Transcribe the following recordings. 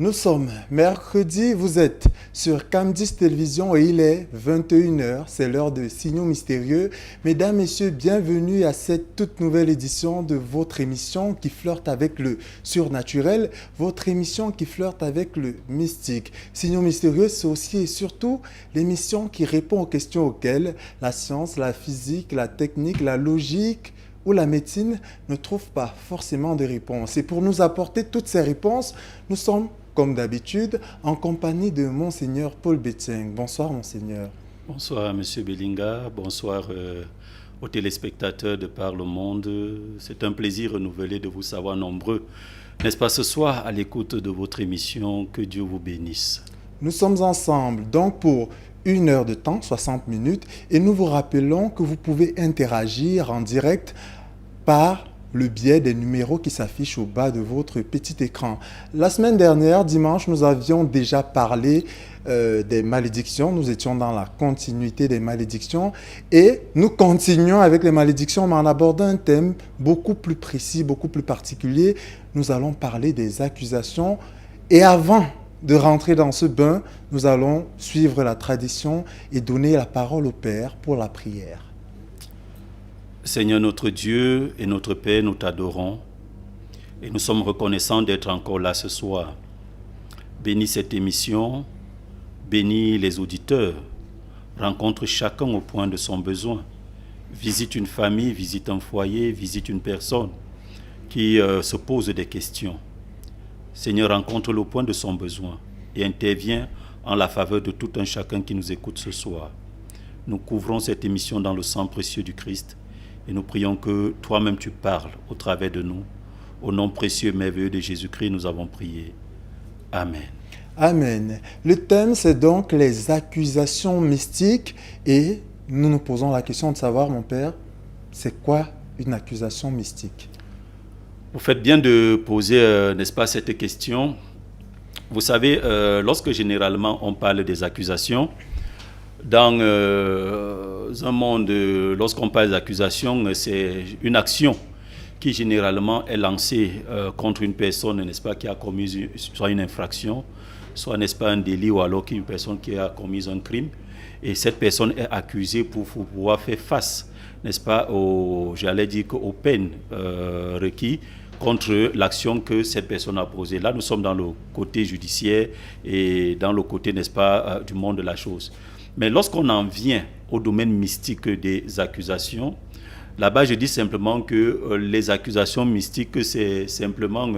Nous sommes mercredi, vous êtes sur Cam10 Télévision et il est 21h, c'est l'heure de Signaux Mystérieux. Mesdames, Messieurs, bienvenue à cette toute nouvelle édition de votre émission qui flirte avec le surnaturel, votre émission qui flirte avec le mystique. Signaux Mystérieux, c'est aussi et surtout l'émission qui répond aux questions auxquelles la science, la physique, la technique, la logique où la médecine ne trouve pas forcément de réponses. Et pour nous apporter toutes ces réponses, nous sommes, comme d'habitude, en compagnie de Monseigneur Paul Bétieng. Bonsoir, Monseigneur. Bonsoir, Monsieur Bellinga. Bonsoir aux téléspectateurs de par le monde. C'est un plaisir renouvelé de vous savoir nombreux, n'est-ce pas, ce soir, à l'écoute de votre émission. Que Dieu vous bénisse. Nous sommes ensemble, donc pour 1 heure de temps, 60 minutes, et nous vous rappelons que vous pouvez interagir en direct par le biais des numéros qui s'affichent au bas de votre petit écran. La semaine dernière, dimanche, nous avions déjà parlé des malédictions. Nous étions dans la continuité des malédictions et nous continuons avec les malédictions, mais en abordant un thème beaucoup plus précis, beaucoup plus particulier. Nous allons parler des accusations. Et avant de rentrer dans ce bain, nous allons suivre la tradition et donner la parole au Père pour la prière. Seigneur notre Dieu et notre Père, nous t'adorons et nous sommes reconnaissants d'être encore là ce soir. Bénis cette émission, bénis les auditeurs, rencontre chacun au point de son besoin. Visite une famille, visite un foyer, visite une personne qui se pose des questions. Seigneur, rencontre-le au point de son besoin et interviens en la faveur de tout un chacun qui nous écoute ce soir. Nous couvrons cette émission dans le sang précieux du Christ. Et nous prions que toi-même tu parles au travers de nous. Au nom précieux et merveilleux de Jésus-Christ, nous avons prié. Amen. Amen. Le thème, c'est donc les accusations mystiques. Et nous nous posons la question de savoir, mon Père, c'est quoi une accusation mystique? Vous faites bien de poser, n'est-ce pas, cette question. Vous savez, lorsque généralement on parle des accusations, dans un monde, lorsqu'on parle d'accusations, c'est une action qui généralement est lancée contre une personne, n'est-ce pas, qui a commis soit une infraction, soit, n'est-ce pas, un délit, ou alors une personne qui a commis un crime. Et cette personne est accusée pour pouvoir faire face, n'est-ce pas, aux peines requises contre l'action que cette personne a posée. Là, nous sommes dans le côté judiciaire et dans le côté, n'est-ce pas, du monde de la chose. Mais lorsqu'on en vient au domaine mystique des accusations, là-bas, je dis simplement que les accusations mystiques, c'est simplement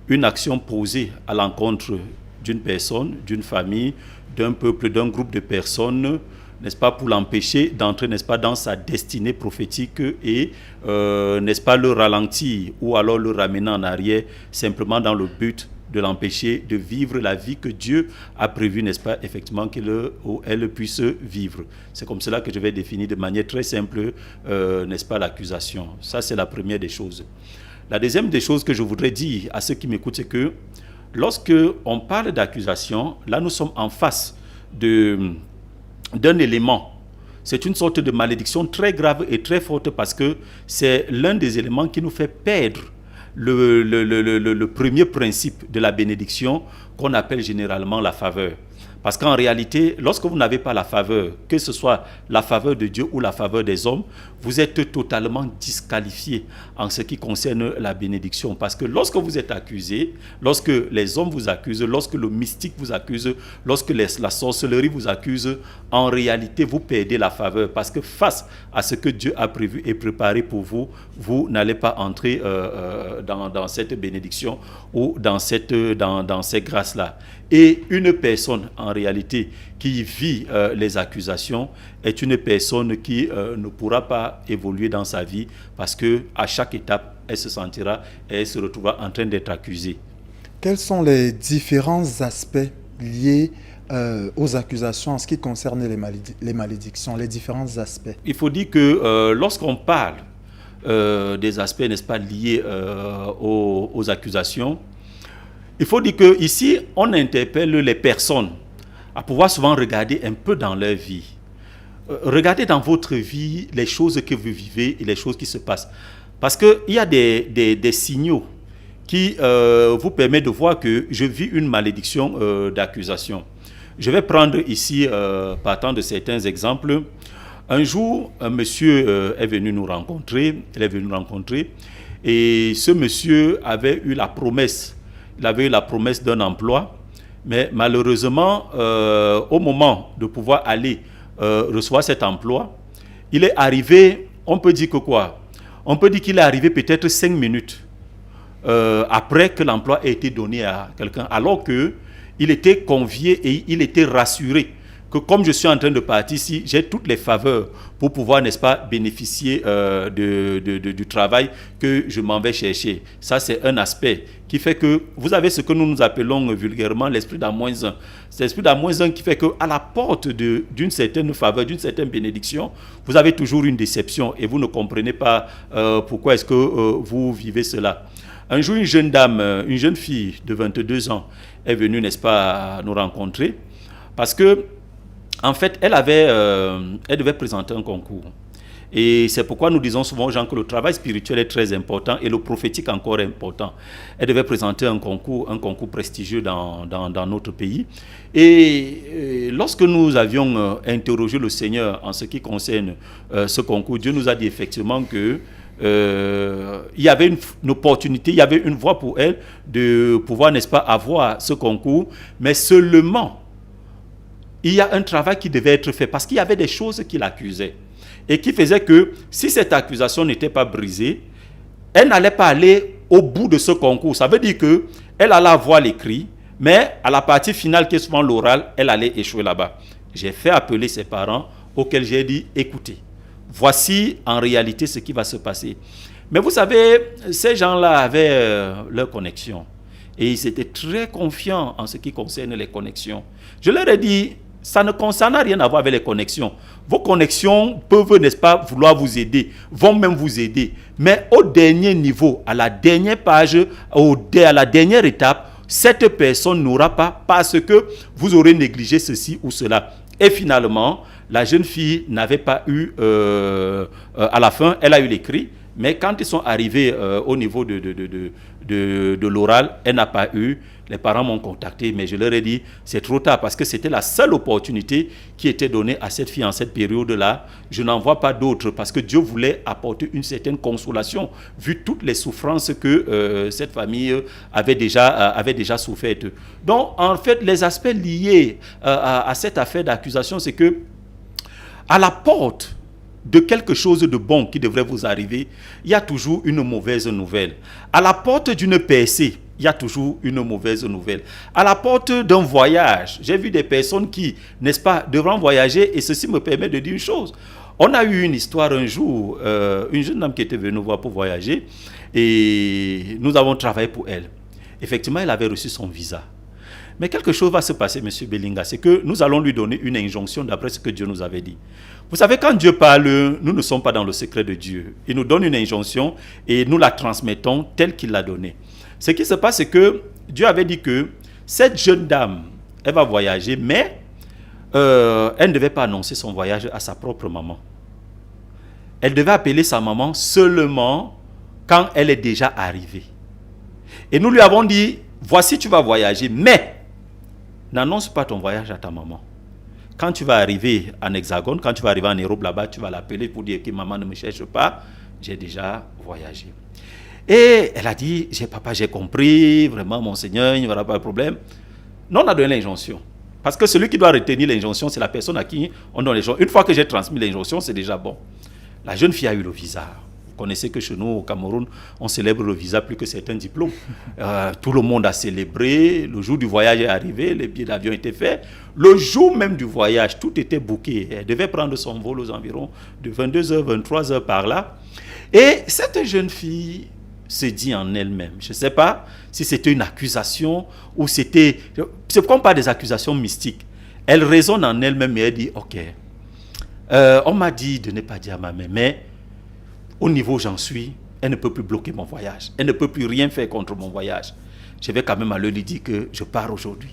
une action posée à l'encontre d'une personne, d'une famille, d'un peuple, d'un groupe de personnes, n'est-ce pas, pour l'empêcher d'entrer, n'est-ce pas, dans sa destinée prophétique et, n'est-ce pas, le ralentir ou alors le ramener en arrière, simplement dans le but de l'empêcher de vivre la vie que Dieu a prévue, n'est-ce pas, effectivement, qu'elle puisse vivre. C'est comme cela que je vais définir de manière très simple, n'est-ce pas, l'accusation. Ça, c'est la première des choses. La deuxième des choses que je voudrais dire à ceux qui m'écoutent, c'est que lorsque on parle d'accusation, là, nous sommes en face d'un élément. C'est une sorte de malédiction très grave et très forte parce que c'est l'un des éléments qui nous fait perdre le premier principe de la bénédiction qu'on appelle généralement la faveur. Parce qu'en réalité, lorsque vous n'avez pas la faveur, que ce soit la faveur de Dieu ou la faveur des hommes, vous êtes totalement disqualifié en ce qui concerne la bénédiction. Parce que lorsque vous êtes accusé, lorsque les hommes vous accusent, lorsque le mystique vous accuse, lorsque la sorcellerie vous accuse, en réalité, vous perdez la faveur. Parce que face à ce que Dieu a prévu et préparé pour vous, vous n'allez pas entrer dans cette bénédiction ou dans ces grâces-là. Et une personne, en réalité, qui vit les accusations, est une personne qui ne pourra pas évoluer dans sa vie parce qu'à chaque étape, elle se sentira et elle se retrouvera en train d'être accusée. Quels sont les différents aspects liés aux accusations en ce qui concerne les malédictions, les différents aspects? Il faut dire que lorsqu'on parle des aspects, n'est-ce pas, liés aux accusations, il faut dire qu'ici, on interpelle les personnes à pouvoir souvent regarder un peu dans leur vie. Regardez dans votre vie les choses que vous vivez et les choses qui se passent. Parce qu'il y a des signaux qui vous permet de voir que je vis une malédiction d'accusation. Je vais prendre ici, partant de certains exemples. Un jour, un monsieur est venu nous rencontrer, et ce monsieur avait eu la promesse, d'un emploi, mais malheureusement, au moment de pouvoir aller recevoir cet emploi, il est arrivé, on peut dire que quoi? On peut dire qu'il est arrivé peut-être 5 minutes après que l'emploi ait été donné à quelqu'un, alors qu'il était convié et il était rassuré que comme je suis en train de partir ici, j'ai toutes les faveurs pour pouvoir, n'est-ce pas, bénéficier du travail que je m'en vais chercher. Ça, c'est un aspect qui fait que vous avez ce que nous appelons vulgairement l'esprit d'A-1. C'est l'esprit d'A-1 qui fait qu'à la porte d'une certaine faveur, d'une certaine bénédiction, vous avez toujours une déception et vous ne comprenez pas pourquoi est-ce que vous vivez cela. Un jour, une jeune dame, une jeune fille de 22 ans est venue, n'est-ce pas, nous rencontrer parce que en fait, elle devait présenter un concours. Et c'est pourquoi nous disons souvent aux gens que le travail spirituel est très important et le prophétique encore important. Elle devait présenter un concours prestigieux dans notre pays. Et lorsque nous avions interrogé le Seigneur en ce qui concerne ce concours, Dieu nous a dit effectivement que il y avait une opportunité, il y avait une voie pour elle de pouvoir, n'est-ce pas, avoir ce concours, mais seulement il y a un travail qui devait être fait parce qu'il y avait des choses qui l'accusaient et qui faisaient que si cette accusation n'était pas brisée, elle n'allait pas aller au bout de ce concours. Ça veut dire qu'elle allait avoir l'écrit, mais à la partie finale qui est souvent l'oral, elle allait échouer là-bas. J'ai fait appeler ses parents auxquels j'ai dit, écoutez, voici en réalité ce qui va se passer. Mais vous savez, ces gens-là avaient leur connexion et ils étaient très confiants en ce qui concerne les connexions. Je leur ai dit, ça n'a rien à voir avec les connexions. Vos connexions peuvent, n'est-ce pas, vouloir vous aider, vont même vous aider. Mais au dernier niveau, à la dernière page, à la dernière étape, cette personne n'aura pas parce que vous aurez négligé ceci ou cela. Et finalement, la jeune fille n'avait pas eu, à la fin, elle a eu l'écrit, mais quand ils sont arrivés au niveau de l'oral, elle n'a pas eu. Les parents m'ont contacté, mais je leur ai dit, c'est trop tard parce que c'était la seule opportunité qui était donnée à cette fille en cette période-là. Je n'en vois pas d'autre parce que Dieu voulait apporter une certaine consolation vu toutes les souffrances que cette famille avait déjà souffert. Donc, en fait, les aspects liés à cette affaire d'accusation, c'est que à la porte de quelque chose de bon qui devrait vous arriver, il y a toujours une mauvaise nouvelle. À la porte d'une percée, il y a toujours une mauvaise nouvelle. À la porte d'un voyage, j'ai vu des personnes qui, n'est-ce pas, devront voyager et ceci me permet de dire une chose. On a eu une histoire un jour, une jeune dame qui était venue nous voir pour voyager et nous avons travaillé pour elle. Effectivement, elle avait reçu son visa. Mais quelque chose va se passer, M. Belinga, c'est que nous allons lui donner une injonction d'après ce que Dieu nous avait dit. Vous savez, quand Dieu parle, nous ne sommes pas dans le secret de Dieu. Il nous donne une injonction et nous la transmettons telle qu'il l'a donnée. Ce qui se passe, c'est que Dieu avait dit que cette jeune dame, elle va voyager, mais elle ne devait pas annoncer son voyage à sa propre maman. Elle devait appeler sa maman seulement quand elle est déjà arrivée. Et nous lui avons dit, voici tu vas voyager, mais n'annonce pas ton voyage à ta maman. Quand tu vas arriver en Hexagone, quand tu vas arriver en Europe là-bas, tu vas l'appeler pour dire que maman ne me cherche pas, j'ai déjà voyagé. Et elle a dit, papa, j'ai compris, vraiment, mon Seigneur, il n'y aura pas de problème. Non, on a donné l'injonction. Parce que celui qui doit retenir l'injonction, c'est la personne à qui on donne l'injonction. Une fois que j'ai transmis l'injonction, c'est déjà bon. La jeune fille a eu le visa. Vous connaissez que chez nous, au Cameroun, on célèbre le visa plus que certains diplômes. Tout le monde a célébré. Le jour du voyage est arrivé, les billets d'avion étaient faits. Le jour même du voyage, tout était booké. Elle devait prendre son vol aux environs de 22h, 23h par là. Et cette jeune fille se dit en elle-même, je ne sais pas si c'était une accusation ou c'était... C'est comme pas des accusations mystiques. Elle raisonne en elle-même et elle dit, ok, on m'a dit de ne pas dire à ma mère, mais au niveau où j'en suis, elle ne peut plus bloquer mon voyage. Elle ne peut plus rien faire contre mon voyage. Je vais quand même aller lui dire que je pars aujourd'hui.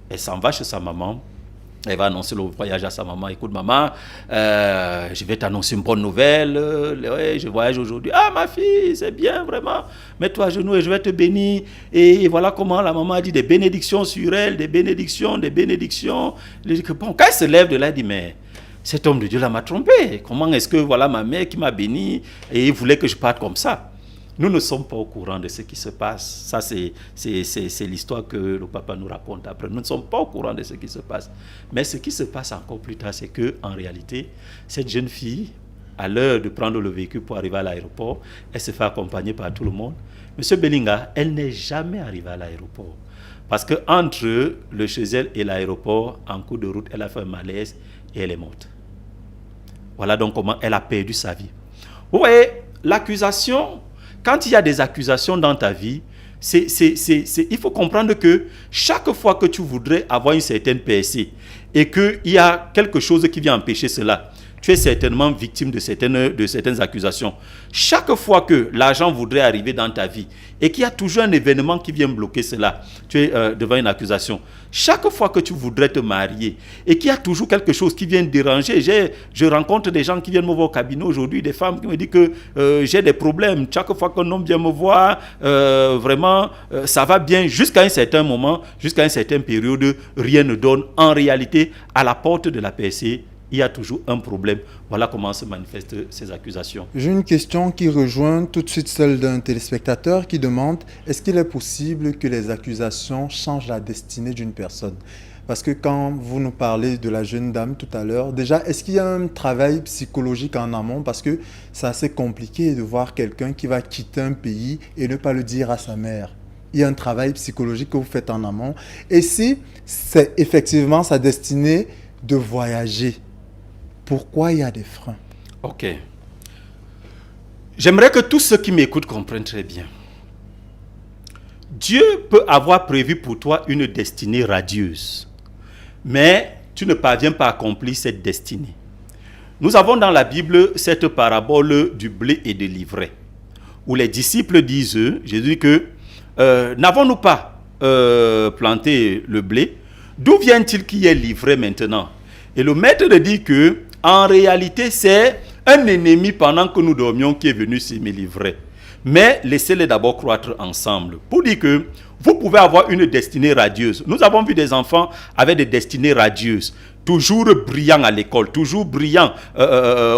Elle s'en va chez sa maman. Elle va annoncer le voyage à sa maman. Écoute, maman, je vais t'annoncer une bonne nouvelle. Ouais, je voyage aujourd'hui. Ah, ma fille, c'est bien, vraiment. Mets-toi à genoux et je vais te bénir. Et voilà comment la maman a dit des bénédictions sur elle, des bénédictions, des bénédictions. Bon, quand elle se lève de là, elle dit, mais cet homme de Dieu là m'a trompé. Comment est-ce que voilà ma mère qui m'a béni et il voulait que je parte comme ça? Nous ne sommes pas au courant de ce qui se passe. Ça, c'est l'histoire que le papa nous raconte après. Nous ne sommes pas au courant de ce qui se passe. Mais ce qui se passe encore plus tard, c'est qu'en réalité, cette jeune fille, à l'heure de prendre le véhicule pour arriver à l'aéroport, elle se fait accompagner par tout le monde. Monsieur Belinga, elle n'est jamais arrivée à l'aéroport. Parce qu'entre le chez elle et l'aéroport, en cours de route, elle a fait un malaise et elle est morte. Voilà donc comment elle a perdu sa vie. Vous voyez, l'accusation... Quand il y a des accusations dans ta vie, il faut comprendre que chaque fois que tu voudrais avoir une certaine percée et qu'il y a quelque chose qui vient empêcher cela, tu es certainement victime de certaines accusations. Chaque fois que l'argent voudrait arriver dans ta vie et qu'il y a toujours un événement qui vient bloquer cela, tu es devant une accusation. Chaque fois que tu voudrais te marier et qu'il y a toujours quelque chose qui vient déranger, je rencontre des gens qui viennent me voir au cabinet aujourd'hui, des femmes qui me disent que j'ai des problèmes. Chaque fois qu'un homme vient me voir, vraiment, ça va bien jusqu'à un certain moment, jusqu'à une certaine période, rien ne donne. En réalité, à la porte de la percée, il y a toujours un problème. Voilà comment se manifestent ces accusations. J'ai une question qui rejoint tout de suite celle d'un téléspectateur qui demande est-ce qu'il est possible que les accusations changent la destinée d'une personne? Parce que quand vous nous parlez de la jeune dame tout à l'heure, déjà, est-ce qu'il y a un travail psychologique en amont? Parce que c'est assez compliqué de voir quelqu'un qui va quitter un pays et ne pas le dire à sa mère. Il y a un travail psychologique que vous faites en amont. Et si c'est effectivement sa destinée de voyager, pourquoi il y a des freins? Ok. J'aimerais que tous ceux qui m'écoutent comprennent très bien. Dieu peut avoir prévu pour toi une destinée radieuse, mais tu ne parviens pas à accomplir cette destinée. Nous avons dans la Bible cette parabole du blé et de l'ivraie, où les disciples disent, Jésus dit que n'avons-nous pas planté le blé? D'où vient-il qu'il y ait l'ivraie maintenant? Et le maître dit que en réalité, c'est un ennemi pendant que nous dormions qui est venu s'aimer l'ivraie. Mais laissez-les d'abord croître ensemble. Pour dire que vous pouvez avoir une destinée radieuse. Nous avons vu des enfants avec des destinées radieuses. Toujours brillants à l'école, toujours brillants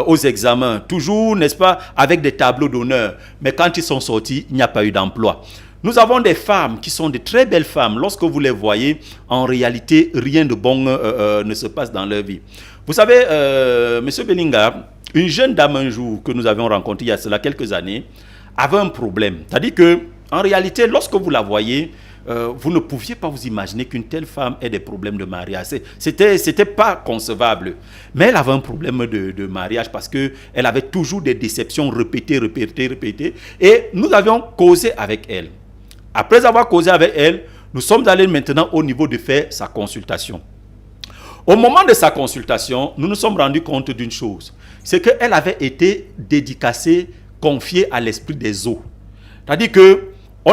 aux examens, toujours, n'est-ce pas, avec des tableaux d'honneur. Mais quand ils sont sortis, il n'y a pas eu d'emploi. Nous avons des femmes qui sont de très belles femmes. Lorsque vous les voyez, en réalité, rien de bon ne se passe dans leur vie. Vous savez, M. Belinga, une jeune dame un jour que nous avions rencontrée il y a cela quelques années, avait un problème. C'est-à-dire qu'en réalité, lorsque vous la voyez, vous ne pouviez pas vous imaginer qu'une telle femme ait des problèmes de mariage. C'était pas concevable. Mais elle avait un problème de mariage parce qu'elle avait toujours des déceptions répétées. Et nous avions causé avec elle. Après avoir causé avec elle, nous sommes allés maintenant au niveau de faire sa consultation. Au moment de sa consultation, nous nous sommes rendus compte d'une chose. C'est qu'elle avait été dédicacée, confiée à l'esprit des eaux. C'est-à-dire qu'on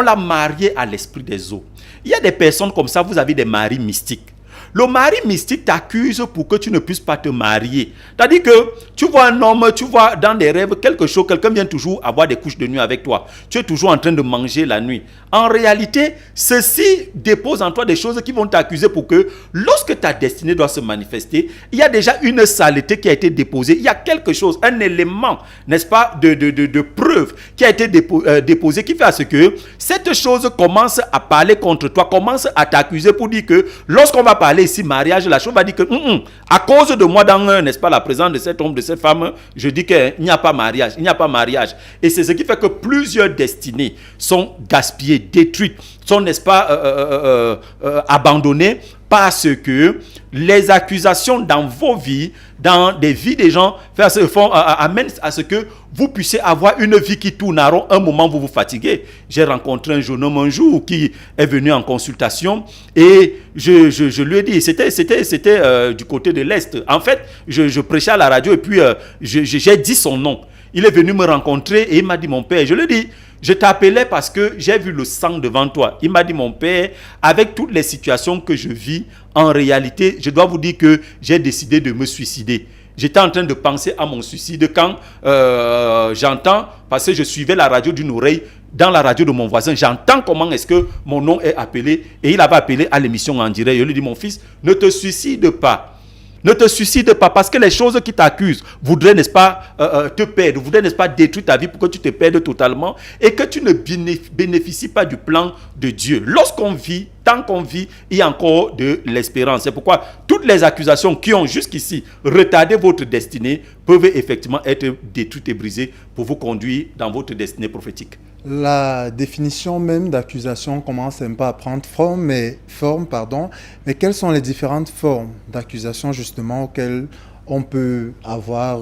l'a mariée à l'esprit des eaux. Il y a des personnes comme ça, vous avez des maris mystiques. Le mari mystique t'accuse pour que tu ne puisses pas te marier. C'est-à-dire que tu vois un homme, tu vois dans des rêves quelque chose, quelqu'un vient toujours avoir des couches de nuit avec toi. Tu es toujours en train de manger la nuit. En réalité, ceci dépose en toi des choses qui vont t'accuser pour que lorsque ta destinée doit se manifester, il y a déjà une saleté qui a été déposée. Il y a quelque chose, un élément, n'est-ce pas, de preuve qui a été déposé qui fait à ce que cette chose commence à parler contre toi, commence à t'accuser pour dire que lorsqu'on va parler ici mariage, la chose va dire que à cause de moi dans n'est-ce pas la présence de cet homme, de cette femme, je dis qu'il n'y a pas mariage, il n'y a pas mariage. Et c'est ce qui fait que plusieurs destinées sont gaspillées, détruites, sont n'est-ce pas abandonnées parce que les accusations dans vos vies, dans des vies des gens, amènent à ce que vous puissiez avoir une vie qui tourne à rond. Un moment, vous vous fatiguez. J'ai rencontré un jeune homme un jour qui est venu en consultation et je lui ai dit, c'était du côté de l'Est. En fait, je prêchais à la radio et puis j'ai dit son nom. il est venu me rencontrer et il m'a dit, mon père, je lui ai dit, je t'appelais parce que j'ai vu le sang devant toi. Il m'a dit, mon père, avec toutes les situations que je vis, en réalité, je dois vous dire que j'ai décidé de me suicider. J'étais en train de penser à mon suicide quand j'entends, parce que je suivais la radio d'une oreille, dans la radio de mon voisin, j'entends comment est-ce que mon nom est appelé, et il avait appelé à l'émission en direct. Je lui ai dit, mon fils, ne te suicide pas. Ne te suicide pas, parce que les choses qui t'accusent voudraient, n'est-ce pas, te perdre, voudraient, n'est-ce pas, détruire ta vie pour que tu te perdes totalement et que tu ne bénéficies pas du plan de Dieu. Lorsqu'on vit, tant qu'on vit, il y a encore de l'espérance. C'est pourquoi toutes les accusations qui ont jusqu'ici retardé votre destinée peuvent effectivement être détruites et brisées pour vous conduire dans votre destinée prophétique. La définition même d'accusation commence un peu à prendre forme, mais quelles sont les différentes formes d'accusation justement auxquelles on peut avoir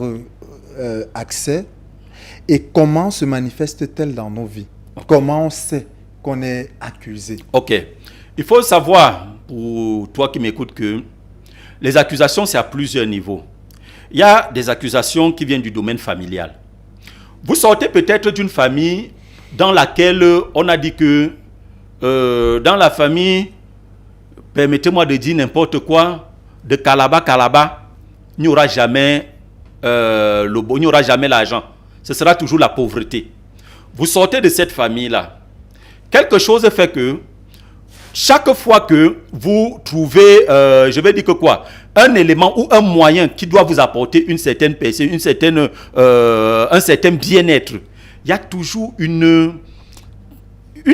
accès et comment se manifeste-t-elle dans nos vies? Comment on sait qu'on est accusé? Ok. Il faut savoir, pour toi qui m'écoutes, que les accusations, c'est à plusieurs niveaux. Il y a des accusations qui viennent du domaine familial. Vous sortez peut-être d'une famille dans laquelle on a dit que dans la famille, permettez-moi de dire n'importe quoi, de Kalaba, il n'y aura jamais il n'y aura jamais l'argent. Ce sera toujours la pauvreté. Vous sortez de cette famille-là. Quelque chose fait que chaque fois que vous trouvez, je vais dire que quoi, un élément ou un moyen qui doit vous apporter une certaine paix, un certain bien-être, il y a toujours une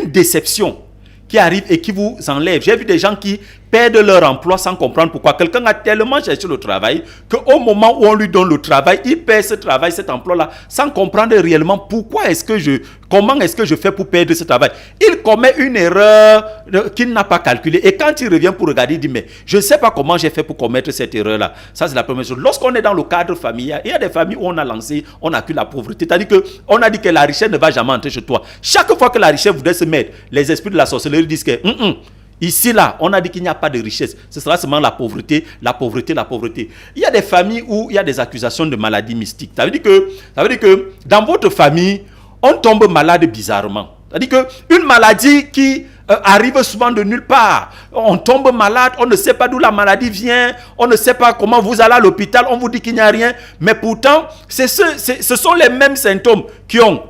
déception qui arrive et qui vous enlève. J'ai vu des gens qui perdent leur emploi sans comprendre pourquoi. Quelqu'un a tellement cherché le travail qu'au moment où on lui donne le travail, il perd ce travail, cet emploi-là, sans comprendre réellement comment est-ce que je fais pour perdre ce travail. Il commet une erreur qu'il n'a pas calculée. Et quand il revient pour regarder, il dit, mais je ne sais pas comment j'ai fait pour commettre cette erreur-là. Ça, c'est la première chose. Lorsqu'on est dans le cadre familial, il y a des familles où on a lancé, on accuse la pauvreté. C'est-à-dire qu'on a dit que la richesse ne va jamais entrer chez toi. Chaque fois que la richesse voudrait se mettre, les esprits de la sorcellerie disent que ici, là, on a dit qu'il n'y a pas de richesse. Ce sera seulement la pauvreté, la pauvreté, la pauvreté. Il y a des familles où il y a des accusations de maladies mystiques. Ça veut dire que dans votre famille, on tombe malade bizarrement. C'est-à-dire qu'une maladie qui arrive souvent de nulle part. On tombe malade, on ne sait pas d'où la maladie vient, on ne sait pas comment vous allez à l'hôpital, on vous dit qu'il n'y a rien. Mais pourtant, ce sont les mêmes symptômes qui ont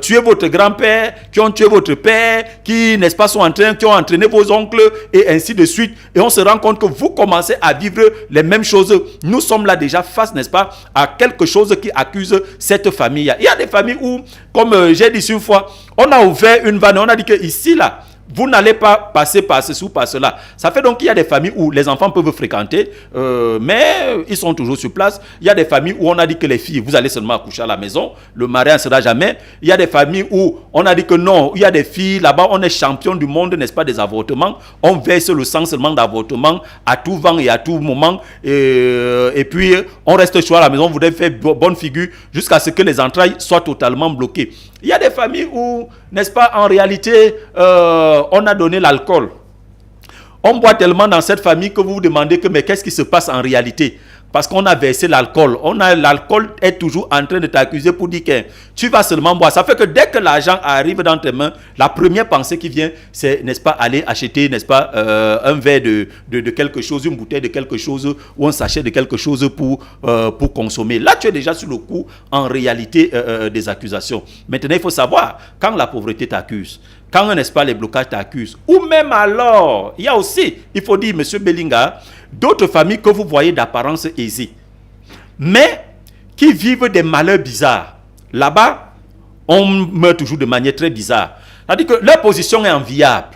tué votre grand-père, qui ont tué votre père, qui, n'est-ce pas, qui ont entraîné vos oncles, et ainsi de suite. Et on se rend compte que vous commencez à vivre les mêmes choses. Nous sommes là déjà face, n'est-ce pas, à quelque chose qui accuse cette famille. Il y a des familles où, comme j'ai dit une fois, on a ouvert une vanne, on a dit que ici, là, vous n'allez pas passer par ceci ou par cela. Ça fait donc qu'il y a des familles où les enfants peuvent fréquenter, mais ils sont toujours sur place. Il y a des familles où on a dit que les filles, vous allez seulement accoucher à la maison, le mari ne sera jamais. Il y a des familles où on a dit que non, il y a des filles, là-bas on est champion du monde, n'est-ce pas, des avortements. On verse le sang seulement d'avortement à tout vent et à tout moment. Et puis on reste sur la maison, on voudrait faire bonne figure jusqu'à ce que les entrailles soient totalement bloquées. Il y a des familles où, n'est-ce pas, en réalité, on a donné l'alcool. On boit tellement dans cette famille que vous vous demandez que mais qu'est-ce qui se passe en réalité? Parce qu'on a versé l'alcool. L'alcool est toujours en train de t'accuser pour dire que tu vas seulement boire. Ça fait que dès que l'argent arrive dans tes mains, la première pensée qui vient, c'est, n'est-ce pas, aller acheter, n'est-ce pas, un verre de quelque chose, une bouteille de quelque chose ou un sachet de quelque chose pour consommer. Là, tu es déjà sur le coup, en réalité, des accusations. Maintenant, il faut savoir, quand la pauvreté t'accuse, quand, n'est-ce pas, les blocages t'accusent, ou même alors, il y a aussi, il faut dire, M. Bellinga, d'autres familles que vous voyez d'apparence aisée, mais qui vivent des malheurs bizarres. Là-bas, on meurt toujours de manière très bizarre. C'est-à-dire que leur position est enviable,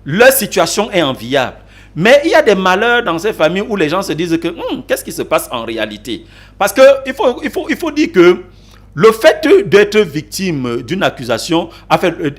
leur situation est enviable. Mais il y a des malheurs dans ces familles où les gens se disent que qu'est-ce qui se passe en réalité? Parce qu'il faut dire que le fait d'être victime d'une accusation,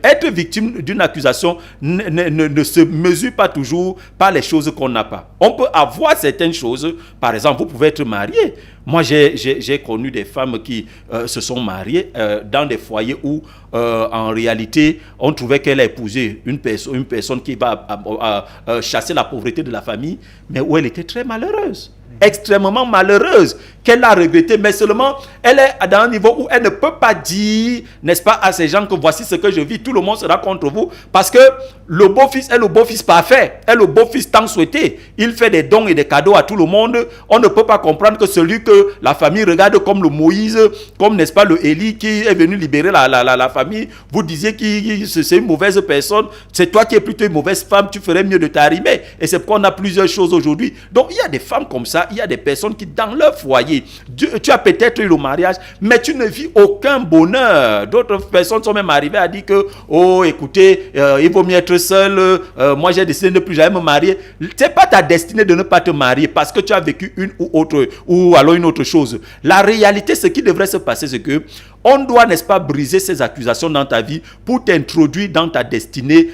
être victime d'une accusation ne se mesure pas toujours par les choses qu'on n'a pas. On peut avoir certaines choses, par exemple, vous pouvez être marié. Moi, j'ai connu des femmes qui se sont mariées dans des foyers où, en réalité, on trouvait qu'elle a épousé une personne qui va chasser la pauvreté de la famille, mais où elle était très malheureuse. Extrêmement malheureuse, qu'elle a regretté, mais seulement elle est dans un niveau où elle ne peut pas dire, n'est-ce pas, à ces gens que voici ce que je vis, tout le monde sera contre vous, parce que le beau-fils est le beau-fils parfait, est le beau-fils tant souhaité. Il fait des dons et des cadeaux à tout le monde. On ne peut pas comprendre que celui que la famille regarde comme le Moïse, comme, n'est-ce pas, le Élie qui est venu libérer la famille, vous disiez que c'est une mauvaise personne, c'est toi qui es plutôt une mauvaise femme, tu ferais mieux de t'arrimer. Et c'est pourquoi on a plusieurs choses aujourd'hui. Donc il y a des femmes comme ça, il y a des personnes qui dans leur foyer, tu as peut-être eu le mariage, mais tu ne vis aucun bonheur. D'autres personnes sont même arrivées à dire que, oh écoutez, il vaut mieux être seul, moi j'ai décidé de ne plus jamais me marier. C'est pas ta destinée de ne pas te marier parce que tu as vécu une ou autre, ou alors une autre chose. La réalité, ce qui devrait se passer, c'est que on doit, n'est-ce pas, briser ces accusations dans ta vie pour t'introduire dans ta destinée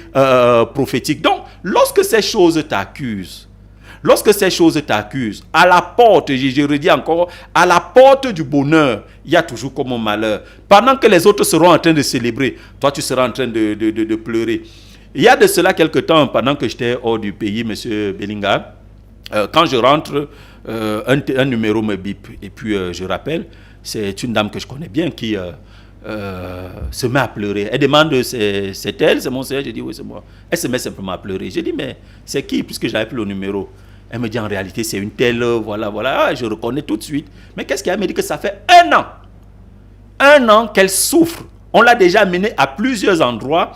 prophétique. Donc, lorsque ces choses t'accusent, à la porte, je redis encore, à la porte du bonheur, il y a toujours comme un malheur. Pendant que les autres seront en train de célébrer, toi tu seras en train de pleurer. Il y a de cela quelque temps, pendant que j'étais hors du pays, M. Bellinga, quand je rentre, un numéro me bip. Et puis je rappelle, c'est une dame que je connais bien qui se met à pleurer. Elle demande, c'est elle, c'est mon sœur? Je dis, oui, c'est moi. Elle se met simplement à pleurer. Je dis, mais c'est qui, puisque j'avais plus le numéro? Elle me dit, en réalité, c'est une telle, voilà. Ah, je reconnais tout de suite. Mais qu'est-ce qu'elle me dit? Que ça fait 1 an qu'elle souffre. On l'a déjà amenée à plusieurs endroits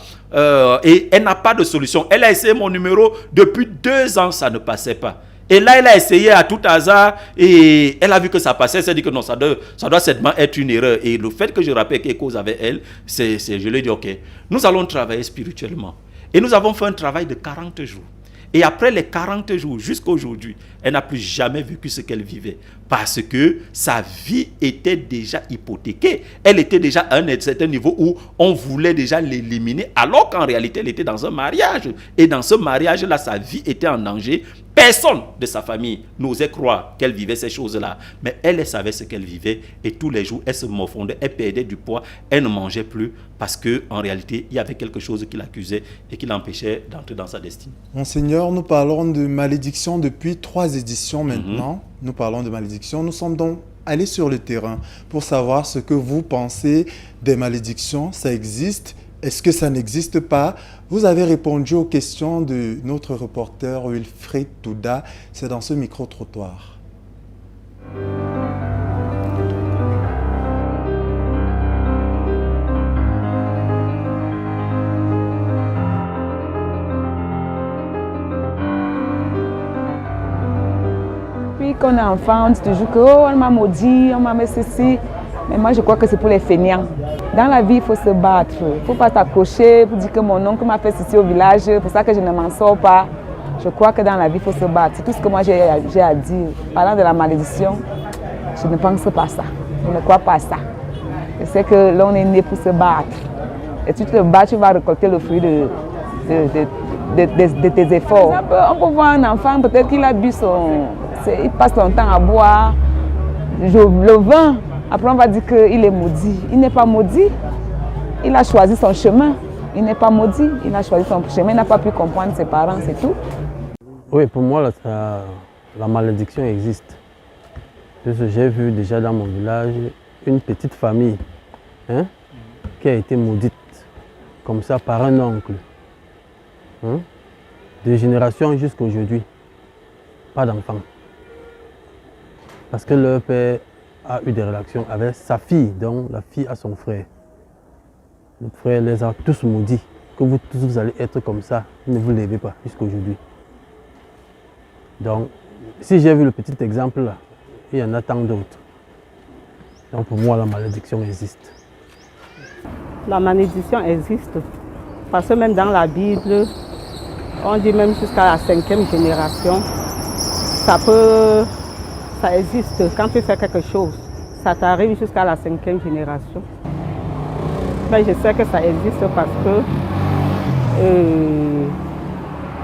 et elle n'a pas de solution. Elle a essayé mon numéro depuis 2 ans, ça ne passait pas. Et là, elle a essayé à tout hasard et elle a vu que ça passait. Elle s'est dit que non, ça doit certainement être une erreur. Et le fait que je rappelle quelque chose avec elle, je lui ai dit, ok, nous allons travailler spirituellement. Et nous avons fait un travail de 40 jours. Et après les 40 jours, jusqu'à aujourd'hui, elle n'a plus jamais vécu ce qu'elle vivait. Parce que sa vie était déjà hypothéquée. Elle était déjà à un certain niveau où on voulait déjà l'éliminer, alors qu'en réalité, elle était dans un mariage. Et dans ce mariage-là, sa vie était en danger. Personne de sa famille n'osait croire qu'elle vivait ces choses-là. Mais elle savait ce qu'elle vivait. Et tous les jours, elle se morfondait, elle perdait du poids, elle ne mangeait plus. Parce qu'en réalité, il y avait quelque chose qui l'accusait et qui l'empêchait d'entrer dans sa destinée. Monseigneur, nous parlons de malédiction depuis 3 éditions maintenant. Nous parlons de malédiction. Nous sommes donc allés sur le terrain pour savoir ce que vous pensez des malédictions. Ça existe? Est-ce que ça n'existe pas? Vous avez répondu aux questions de notre reporter Wilfried Touda. C'est dans ce micro-trottoir. Depuis qu'on est enfant, on dit toujours que oh, on m'a maudit, on m'a mis ceci. Mais moi, je crois que c'est pour les fainéants. Dans la vie, il faut se battre. Il ne faut pas t'accrocher pour dire que mon oncle m'a fait ceci au village, c'est pour ça que je ne m'en sors pas. Je crois que dans la vie, il faut se battre. C'est tout ce que moi j'ai à dire. Parlant de la malédiction, je ne pense pas ça. Je ne crois pas ça. Je sais que l'on est né pour se battre. Et tu te bats, tu vas récolter le fruit de tes efforts. On peut voir un enfant, peut-être qu'il a bu il passe son temps à boire le vin. Après, on va dire qu'il est maudit. Il n'est pas maudit. Il a choisi son chemin. Il n'est pas maudit. Il a choisi son chemin. Il n'a pas pu comprendre ses parents, c'est tout. Oui, pour moi, la malédiction existe. J'ai vu déjà dans mon village une petite famille qui a été maudite, comme ça, par un oncle. De génération jusqu'à aujourd'hui. Pas d'enfant. Parce que leur père a eu des relations avec sa fille, donc la fille a son frère. Le frère les a tous maudits, que vous tous vous allez être comme ça, ne vous levez pas jusqu'à aujourd'hui. Donc, si j'ai vu le petit exemple là, il y en a tant d'autres. Donc pour moi, la malédiction existe. La malédiction existe, parce que même dans la Bible, on dit même jusqu'à la 5e génération, ça existe. Quand tu fais quelque chose, ça t'arrive jusqu'à la 5e génération. Mais je sais que ça existe parce que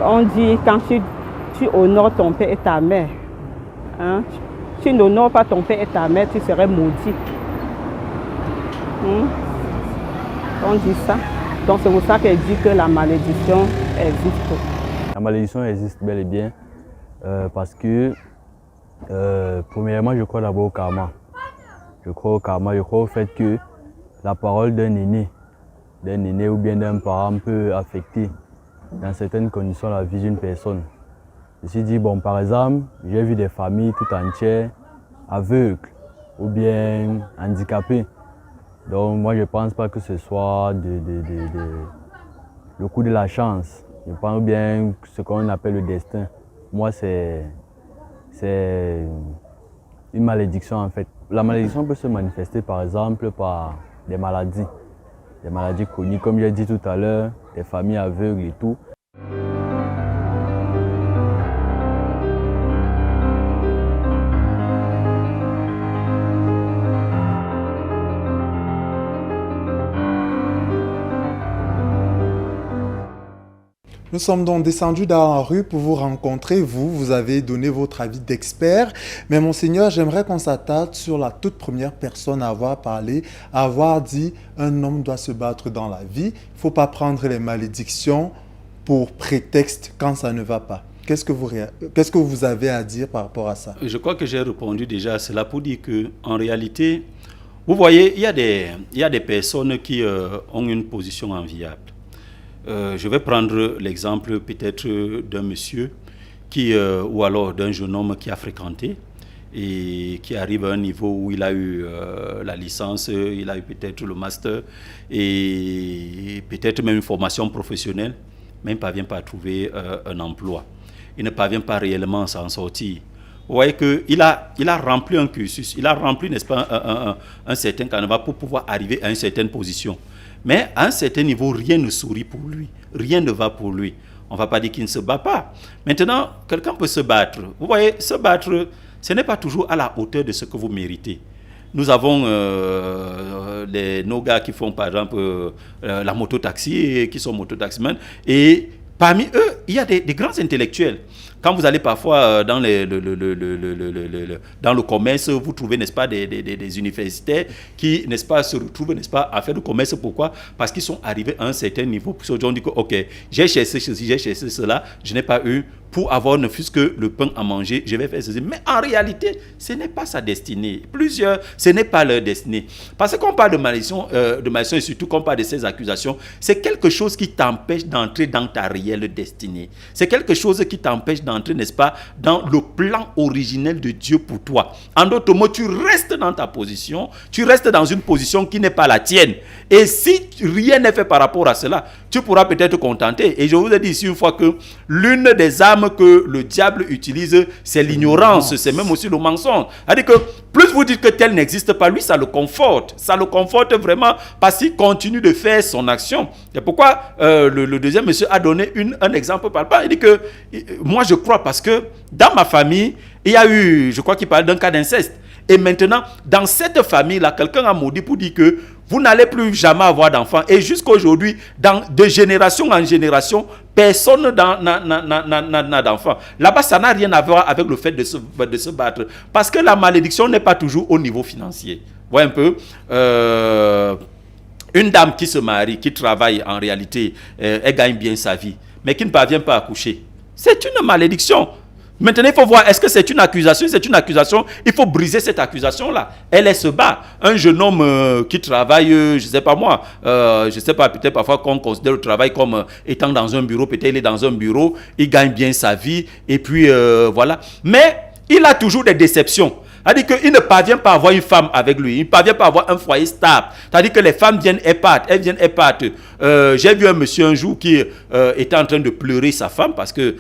on dit quand tu honores ton père et ta mère, tu n'honores pas ton père et ta mère, tu serais maudit. On dit ça. Donc c'est pour ça qu'elle dit que la malédiction existe. La malédiction existe bel et bien parce que Premièrement, je crois d'abord au karma. Je crois au karma, je crois au fait que la parole d'un aîné ou bien d'un parent peut affecter dans certaines conditions la vie d'une personne. Je me suis dit, bon, par exemple, j'ai vu des familles tout entières aveugles ou bien handicapées. Donc moi, je ne pense pas que ce soit le coup de la chance. Je pense bien ce qu'on appelle le destin. Moi, c'est une malédiction en fait. La malédiction peut se manifester par exemple par des maladies chroniques, comme j'ai dit tout à l'heure, des familles aveugles et tout. Nous sommes donc descendus dans la rue pour vous rencontrer. Vous avez donné votre avis d'expert. Mais monseigneur, j'aimerais qu'on s'attarde sur la toute première personne à avoir parlé, à avoir dit un homme doit se battre dans la vie. Il ne faut pas prendre les malédictions pour prétexte quand ça ne va pas. Qu'est-ce que vous avez à dire par rapport à ça? Je crois que j'ai répondu déjà à cela pour dire qu'en réalité, vous voyez, il y a des personnes qui ont une position enviable. Je vais prendre l'exemple peut-être d'un monsieur ou alors d'un jeune homme qui a fréquenté et qui arrive à un niveau où il a eu la licence, il a eu peut-être le master et peut-être même une formation professionnelle, mais il ne parvient pas à trouver un emploi. Il ne parvient pas réellement à s'en sortir. Vous voyez qu'il a rempli un cursus, il a rempli, n'est-ce pas, un certain canevas pour pouvoir arriver à une certaine position. Mais à un certain niveau, rien ne sourit pour lui, rien ne va pour lui. On ne va pas dire qu'il ne se bat pas. Maintenant, quelqu'un peut se battre. Vous voyez, se battre, ce n'est pas toujours à la hauteur de ce que vous méritez. Nous avons nos gars qui font par exemple la mototaxi, qui sont mototaximens, et parmi eux, il y a des grands intellectuels. Quand vous allez parfois dans le commerce, vous trouvez, n'est-ce pas, des universitaires qui, n'est-ce pas, se retrouvent, n'est-ce pas, à faire du commerce. Pourquoi? Parce qu'ils sont arrivés à un certain niveau. Ils ont dit que, ok, j'ai cherché ceci, j'ai cherché cela, je n'ai pas eu. Pour avoir ne fût-ce que le pain à manger, je vais faire ceci. Mais en réalité, ce n'est pas sa destinée. Plusieurs, ce n'est pas leur destinée. Parce qu'on parle de malédiction et surtout qu'on parle de ces accusations, c'est quelque chose qui t'empêche d'entrer dans ta réelle destinée. C'est quelque chose qui t'empêche d'entrer, n'est-ce pas, dans le plan originel de Dieu pour toi. En d'autres mots, tu restes dans ta position, tu restes dans une position qui n'est pas la tienne. Et si rien n'est fait par rapport à cela, tu pourras peut-être te contenter. Et je vous ai dit ici une fois que l'une des armes que le diable utilise, c'est l'ignorance, c'est même aussi le mensonge. C'est-à-dire que plus vous dites que tel n'existe pas, lui, ça le conforte. Ça le conforte vraiment parce qu'il continue de faire son action. C'est pourquoi le deuxième monsieur a donné un exemple palpable. Il dit que moi, je crois parce que dans ma famille, il y a eu, je crois qu'il parle d'un cas d'inceste. Et maintenant, dans cette famille-là, quelqu'un a maudit pour dire que vous n'allez plus jamais avoir d'enfants. Et jusqu'à aujourd'hui, de génération en génération, personne n'a d'enfants. Là-bas, ça n'a rien à voir avec le fait de se battre. Parce que la malédiction n'est pas toujours au niveau financier. Vous voyez un peu une dame qui se marie, qui travaille en réalité, elle gagne bien sa vie, mais qui ne parvient pas à accoucher. C'est une malédiction. Maintenant, il faut voir, est-ce que c'est une accusation? C'est une accusation, il faut briser cette accusation-là. Elle se bat. Un jeune homme qui travaille, je ne sais pas moi, je ne sais pas, peut-être parfois qu'on considère le travail comme étant dans un bureau, peut-être il est dans un bureau, il gagne bien sa vie, et puis voilà. Mais il a toujours des déceptions. C'est-à-dire qu'il ne parvient pas à avoir une femme avec lui. Il ne parvient pas à avoir un foyer stable. C'est-à-dire que les femmes viennent épater. Elles viennent épater. J'ai vu un monsieur un jour qui était en train de pleurer sa femme parce que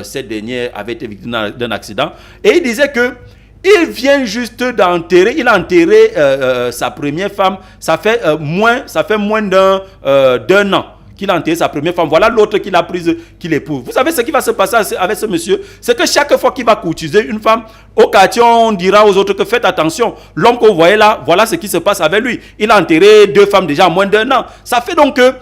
cette dernière avait été victime d'un accident. Et il disait que il vient juste d'enterrer. Il a enterré sa première femme. Ça fait moins d'un an qu'il a enterré sa première femme. Voilà l'autre qu'il a prise, qu'il épouse. Vous savez ce qui va se passer avec ce monsieur? C'est que chaque fois qu'il va courtiser une femme, au quartier, on dira aux autres que faites attention. L'homme que vous voyez là, voilà ce qui se passe avec lui. Il a enterré 2 femmes déjà en moins d'1 an. Ça fait donc que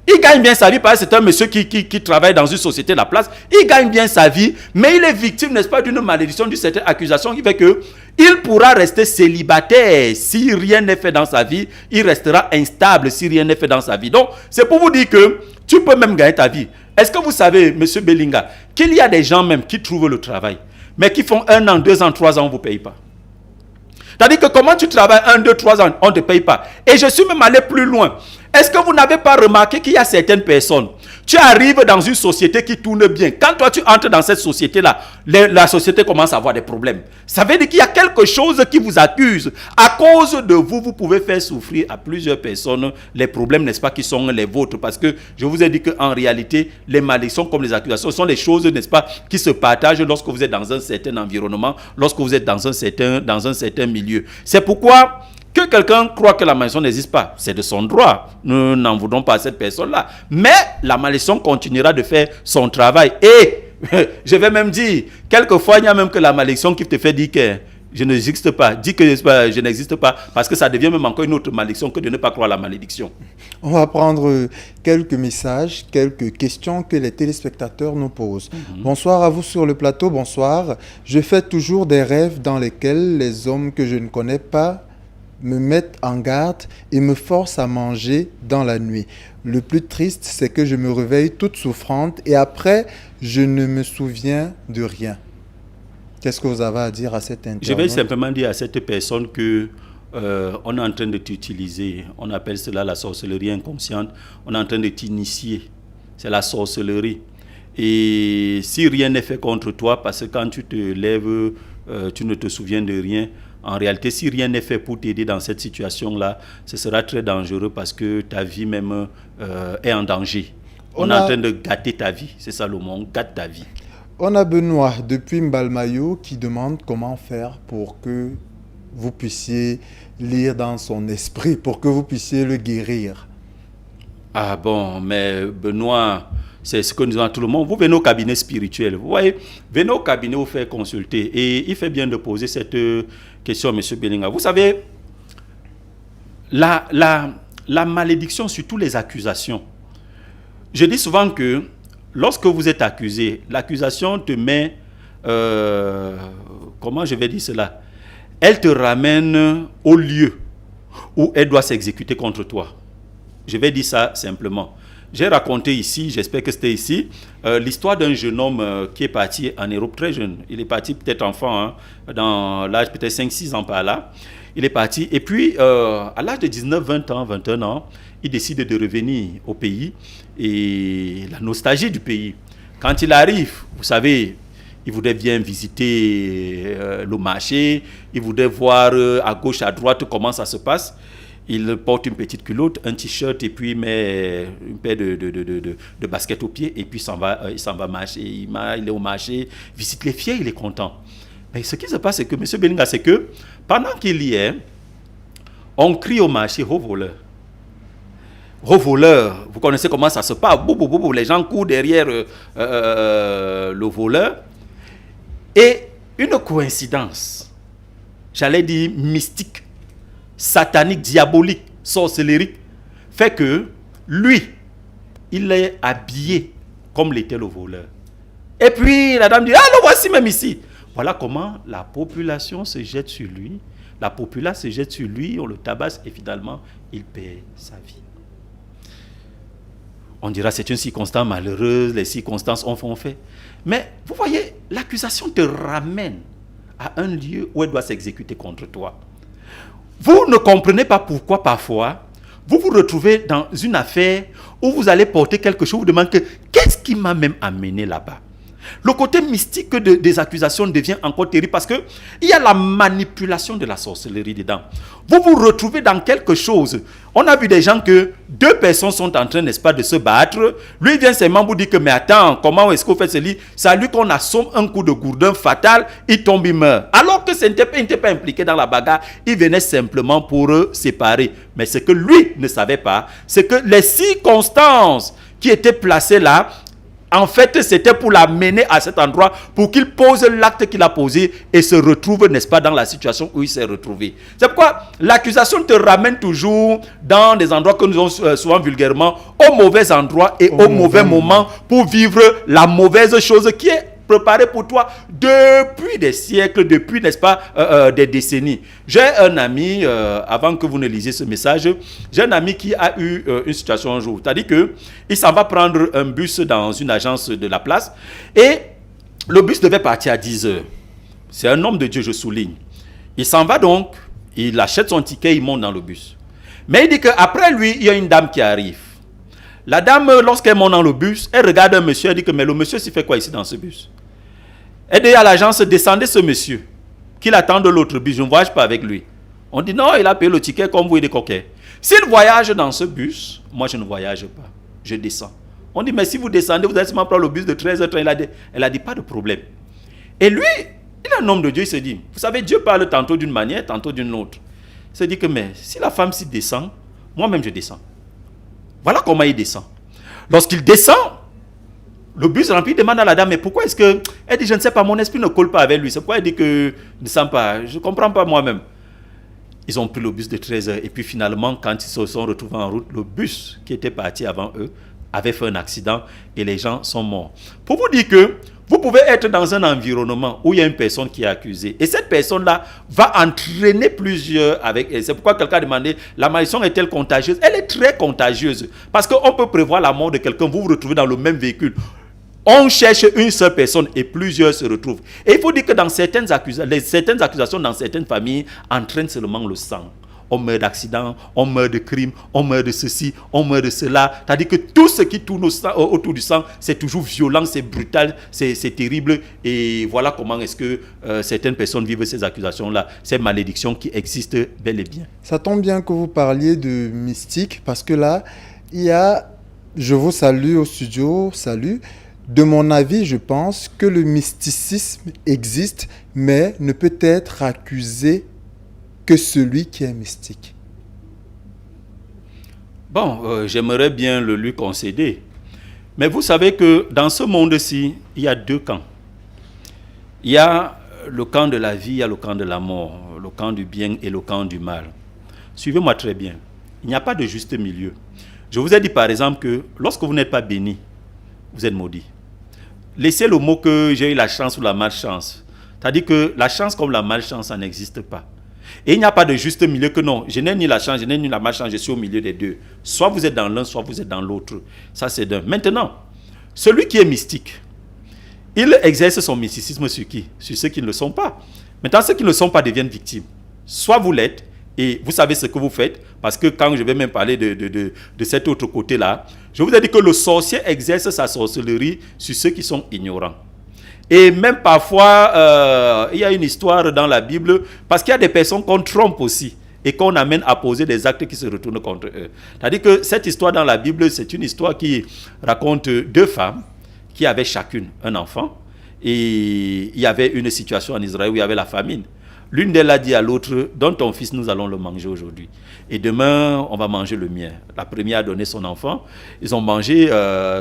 il gagne bien sa vie parce que c'est un monsieur qui travaille dans une société de la place. Il gagne bien sa vie, mais il est victime, n'est-ce pas, d'une malédiction, d'une certaine accusation qui fait que il pourra rester célibataire si rien n'est fait dans sa vie. Il restera instable si rien n'est fait dans sa vie. Donc, c'est pour vous dire que tu peux même gagner ta vie. Est-ce que vous savez, monsieur Belinga, qu'il y a des gens même qui trouvent le travail, mais qui font 1 an, 2 ans, 3 ans, on ne vous paye pas. C'est-à-dire que comment tu travailles 1, 2, 3 ans, on ne te paye pas. Et je suis même allé plus loin. Est-ce que vous n'avez pas remarqué qu'il y a certaines personnes, tu arrives dans une société qui tourne bien. Quand toi tu entres dans cette société-là, la société commence à avoir des problèmes. Ça veut dire qu'il y a quelque chose qui vous accuse. À cause de vous, vous pouvez faire souffrir à plusieurs personnes les problèmes, n'est-ce pas, qui sont les vôtres. Parce que je vous ai dit qu'en réalité, les malédictions comme les accusations sont des choses, n'est-ce pas, qui se partagent lorsque vous êtes dans un certain environnement, lorsque vous êtes dans un certain milieu. C'est pourquoi que quelqu'un croit que la malédiction n'existe pas, c'est de son droit. Nous n'en voudrons pas à cette personne-là. Mais la malédiction continuera de faire son travail. Et je vais même dire, quelquefois, il y a même que la malédiction qui te fait dire que je n'existe pas. Dis que je n'existe pas, parce que ça devient même encore une autre malédiction que de ne pas croire à la malédiction. On va prendre quelques messages, quelques questions que les téléspectateurs nous posent. Bonsoir à vous sur le plateau, bonsoir. Je fais toujours des rêves dans lesquels les hommes que je ne connais pas me mettent en garde et me forcent à manger dans la nuit. Le plus triste, c'est que je me réveille toute souffrante et après, je ne me souviens de rien. Qu'est-ce que vous avez à dire à cette internaute? Je vais simplement dire à cette personne que on est en train de t'utiliser. On appelle cela la sorcellerie inconsciente. On est en train de t'initier. C'est la sorcellerie. Et si rien n'est fait contre toi, parce que quand tu te lèves, tu ne te souviens de rien. En réalité, si rien n'est fait pour t'aider dans cette situation-là, ce sera très dangereux parce que ta vie même est en danger. On est en train de gâter ta vie. C'est ça le mot, on gâte ta vie. On a Benoît depuis Mbalmayo qui demande comment faire pour que vous puissiez lire dans son esprit, pour que vous puissiez le guérir. Ah bon, mais Benoît, c'est ce que nous disons à tout le monde. Vous venez au cabinet spirituel. Vous voyez, venez au cabinet vous faire consulter. Et il fait bien de poser cette question à M. Bellinga. Vous savez, la malédiction, surtout les accusations. Je dis souvent que lorsque vous êtes accusé, l'accusation te met... comment je vais dire cela? Elle te ramène au lieu où elle doit s'exécuter contre toi. Je vais dire ça simplement. J'ai raconté ici, j'espère que c'était ici, l'histoire d'un jeune homme qui est parti en Europe très jeune. Il est parti peut-être enfant, dans l'âge peut-être 5-6 ans par là. Il est parti et puis à l'âge de 19, 20 ans, 21 ans, il décide de revenir au pays et la nostalgie du pays. Quand il arrive, vous savez, il voudrait bien visiter le marché, il voudrait voir à gauche, à droite comment ça se passe. Il porte une petite culotte, un t-shirt et puis il met une paire de baskets aux pieds et puis il s'en va marcher. Il est au marché, visite les fiers, il est content. Mais ce qui se passe, c'est que M. Bellinga, c'est que pendant qu'il y est, on crie au marché, « Revoleur ». Revoleur, vous connaissez comment ça se passe. Les gens courent derrière le voleur. Et une coïncidence, j'allais dire mystique, satanique, diabolique, sorcellerique, fait que lui, il est habillé comme l'était le voleur. Et puis la dame dit, ah, le voici même ici. Voilà comment la population se jette sur lui. La population se jette sur lui, on le tabasse et finalement, il perd sa vie. On dira c'est une circonstance malheureuse, les circonstances ont fait. Mais vous voyez, l'accusation te ramène à un lieu où elle doit s'exécuter contre toi. Vous ne comprenez pas pourquoi parfois, vous vous retrouvez dans une affaire où vous allez porter quelque chose, vous demandez qu'est-ce qui m'a même amené là-bas. Le côté mystique des accusations devient encore terrible parce qu'il y a la manipulation de la sorcellerie dedans. Vous vous retrouvez dans quelque chose. On a vu des gens que 2 personnes sont en train, n'est-ce pas, de se battre. Lui vient seulement vous dire que, mais attends, comment est-ce qu'on fait cela? C'est à lui qu'on assomme un coup de gourdin fatal, il tombe, il meurt. Alors que il n'était pas impliqué dans la bagarre, il venait simplement pour séparer. Mais ce que lui ne savait pas, c'est que les circonstances qui étaient placées là, en fait, c'était pour l'amener à cet endroit, pour qu'il pose l'acte qu'il a posé et se retrouve, n'est-ce pas, dans la situation où il s'est retrouvé. C'est pourquoi l'accusation te ramène toujours dans des endroits que nous avons souvent vulgairement, au mauvais endroit et au mauvais moment pour vivre la mauvaise chose qui est préparée pour toi depuis des siècles, depuis, n'est-ce pas, des décennies. J'ai un ami, avant que vous ne lisiez ce message, j'ai un ami qui a eu une situation un jour. C'est-à-dire qu'il s'en va prendre un bus dans une agence de la place et le bus devait partir à 10 heures. C'est un homme de Dieu, je souligne. Il s'en va donc, il achète son ticket, il monte dans le bus. Mais il dit qu'après lui, il y a une dame qui arrive. La dame, lorsqu'elle monte dans le bus, elle regarde un monsieur, elle dit que mais le monsieur s'il fait quoi ici dans ce bus? Elle dit à l'agence, descendez ce monsieur, qu'il attend de l'autre bus, je ne voyage pas avec lui. On dit non, il a payé le ticket comme vous, il est coquet. S'il voyage dans ce bus, moi je ne voyage pas, je descends. On dit mais si vous descendez, vous allez seulement prendre le bus de 13h30. Elle a dit pas de problème. Et lui, il est un homme de Dieu, il se dit, vous savez, Dieu parle tantôt d'une manière, tantôt d'une autre. Il se dit que mais si la femme s'y descend, moi-même je descends. Voilà comment il descend. Lorsqu'il descend, le bus rempli demande à la dame, mais pourquoi est-ce que... Elle dit, je ne sais pas, mon esprit ne colle pas avec lui. C'est pourquoi elle dit que ne descend pas. Je ne comprends pas moi-même. Ils ont pris le bus de 13h et puis finalement, quand ils se sont retrouvés en route, le bus qui était parti avant eux avait fait un accident et les gens sont morts. Pour vous dire que vous pouvez être dans un environnement où il y a une personne qui est accusée et cette personne-là va entraîner plusieurs avec elle. C'est pourquoi quelqu'un a demandé, la malédiction est-elle contagieuse? Elle est très contagieuse parce qu'on peut prévoir la mort de quelqu'un, vous vous retrouvez dans le même véhicule. On cherche une seule personne et plusieurs se retrouvent. Et il faut dire que dans certaines accusations dans certaines familles entraînent seulement le sang. On meurt d'accident, on meurt de crime, on meurt de ceci, on meurt de cela. C'est-à-dire que tout ce qui tourne autour du sang, c'est toujours violent, c'est brutal, c'est terrible. Et voilà comment est-ce que certaines personnes vivent ces accusations-là, ces malédictions qui existent bel et bien. Ça tombe bien que vous parliez de mystique parce que là, il y a, je vous salue au studio, salut. De mon avis, je pense que le mysticisme existe, mais ne peut être accusé que celui qui est mystique. Bon, j'aimerais bien le lui concéder. Mais vous savez que dans ce monde-ci, il y a deux camps. Il y a le camp de la vie, il y a le camp de la mort, le camp du bien et le camp du mal. Suivez-moi très bien. Il n'y a pas de juste milieu. Je vous ai dit par exemple que lorsque vous n'êtes pas béni, vous êtes maudit. Laissez le mot que j'ai eu la chance ou la malchance. C'est-à-dire que la chance comme la malchance, ça n'existe pas. Et il n'y a pas de juste milieu que non. Je n'ai ni la chance, je n'ai ni la malchance, je suis au milieu des deux. Soit vous êtes dans l'un, soit vous êtes dans l'autre. Ça, c'est d'un. Maintenant, celui qui est mystique, il exerce son mysticisme sur qui? Sur ceux qui ne le sont pas. Maintenant, ceux qui ne le sont pas deviennent victimes. Soit vous l'êtes, et vous savez ce que vous faites, parce que quand je vais même parler de cet autre côté-là, je vous ai dit que le sorcier exerce sa sorcellerie sur ceux qui sont ignorants. Et même parfois, il y a une histoire dans la Bible, parce qu'il y a des personnes qu'on trompe aussi, et qu'on amène à poser des actes qui se retournent contre eux. C'est-à-dire que cette histoire dans la Bible, c'est une histoire qui raconte deux femmes qui avaient chacune un enfant, et il y avait une situation en Israël où il y avait la famine. L'une d'elles a dit à l'autre, donne ton fils, nous allons le manger aujourd'hui. Et demain, on va manger le mien. La première a donné son enfant. Ils ont mangé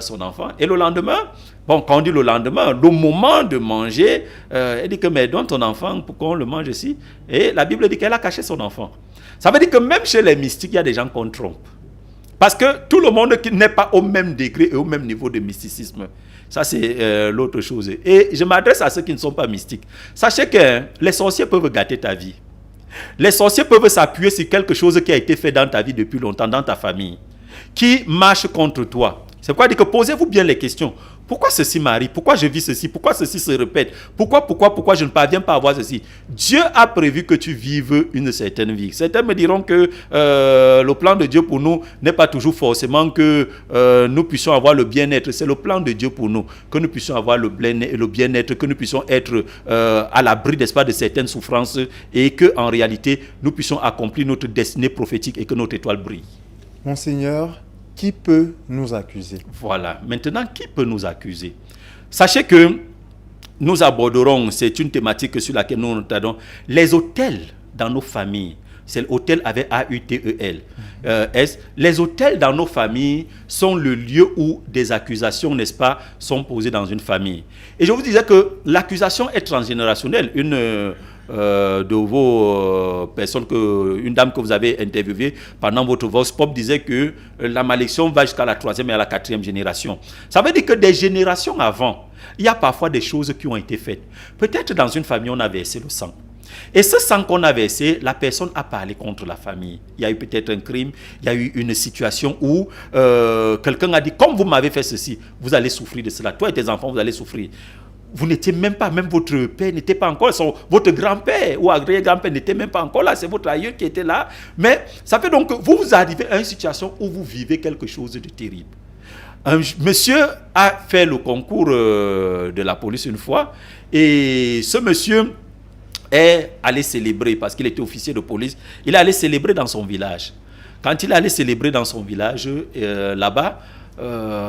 son enfant. Et le lendemain, bon, quand on dit le lendemain, le moment de manger, elle dit que, mais donne ton enfant pour qu'on le mange ici. Et la Bible dit qu'elle a caché son enfant. Ça veut dire que même chez les mystiques, il y a des gens qu'on trompe. Parce que tout le monde n'est pas au même degré et au même niveau de mysticisme. Ça, c'est l'autre chose. Et je m'adresse à ceux qui ne sont pas mystiques. Sachez que les sorciers peuvent gâter ta vie. Les sorciers peuvent s'appuyer sur quelque chose qui a été fait dans ta vie depuis longtemps, dans ta famille, qui marche contre toi. C'est pourquoi je dis que posez-vous bien les questions. Pourquoi ceci m'arrive? Pourquoi je vis ceci? Pourquoi ceci se répète? Pourquoi je ne parviens pas à voir ceci? Dieu a prévu que tu vives une certaine vie. Certains me diront que le plan de Dieu pour nous n'est pas toujours forcément que nous puissions avoir le bien-être. C'est le plan de Dieu pour nous, que nous puissions avoir le bien-être, que nous puissions être à l'abri, n'est-ce pas, de certaines souffrances et qu'en réalité, nous puissions accomplir notre destinée prophétique et que notre étoile brille. Monseigneur, qui peut nous accuser? Voilà. Maintenant, qui peut nous accuser? Sachez que nous aborderons, c'est une thématique sur laquelle nous attendons, les autels dans nos familles. C'est l'hôtel avec A-U-T-E-L. Les autels dans nos familles sont le lieu où des accusations, n'est-ce pas, sont posées dans une famille. Et je vous disais que l'accusation est transgénérationnelle. Une de vos personnes, une dame que vous avez interviewée pendant votre vox pop disait que la malédiction va jusqu'à la 3e et à la 4e génération. Ça veut dire que des générations avant, il y a parfois des choses qui ont été faites. Peut-être dans une famille, on a versé le sang. Et ce sang qu'on a versé, la personne a parlé contre la famille. Il y a eu peut-être un crime, il y a eu une situation où quelqu'un a dit, comme vous m'avez fait ceci, vous allez souffrir de cela. Toi et tes enfants, vous allez souffrir. vous n'étiez même pas, même votre père n'était pas encore, votre grand-père ou arrière-grand-père n'était même pas encore là, c'est votre aïeul qui était là. Mais ça fait donc que vous arrivez à une situation où vous vivez quelque chose de terrible. Un monsieur a fait le concours de la police une fois et ce monsieur est allé célébrer parce qu'il était officier de police. Il est allé célébrer dans son village. Quand il est allé célébrer dans son village, là-bas,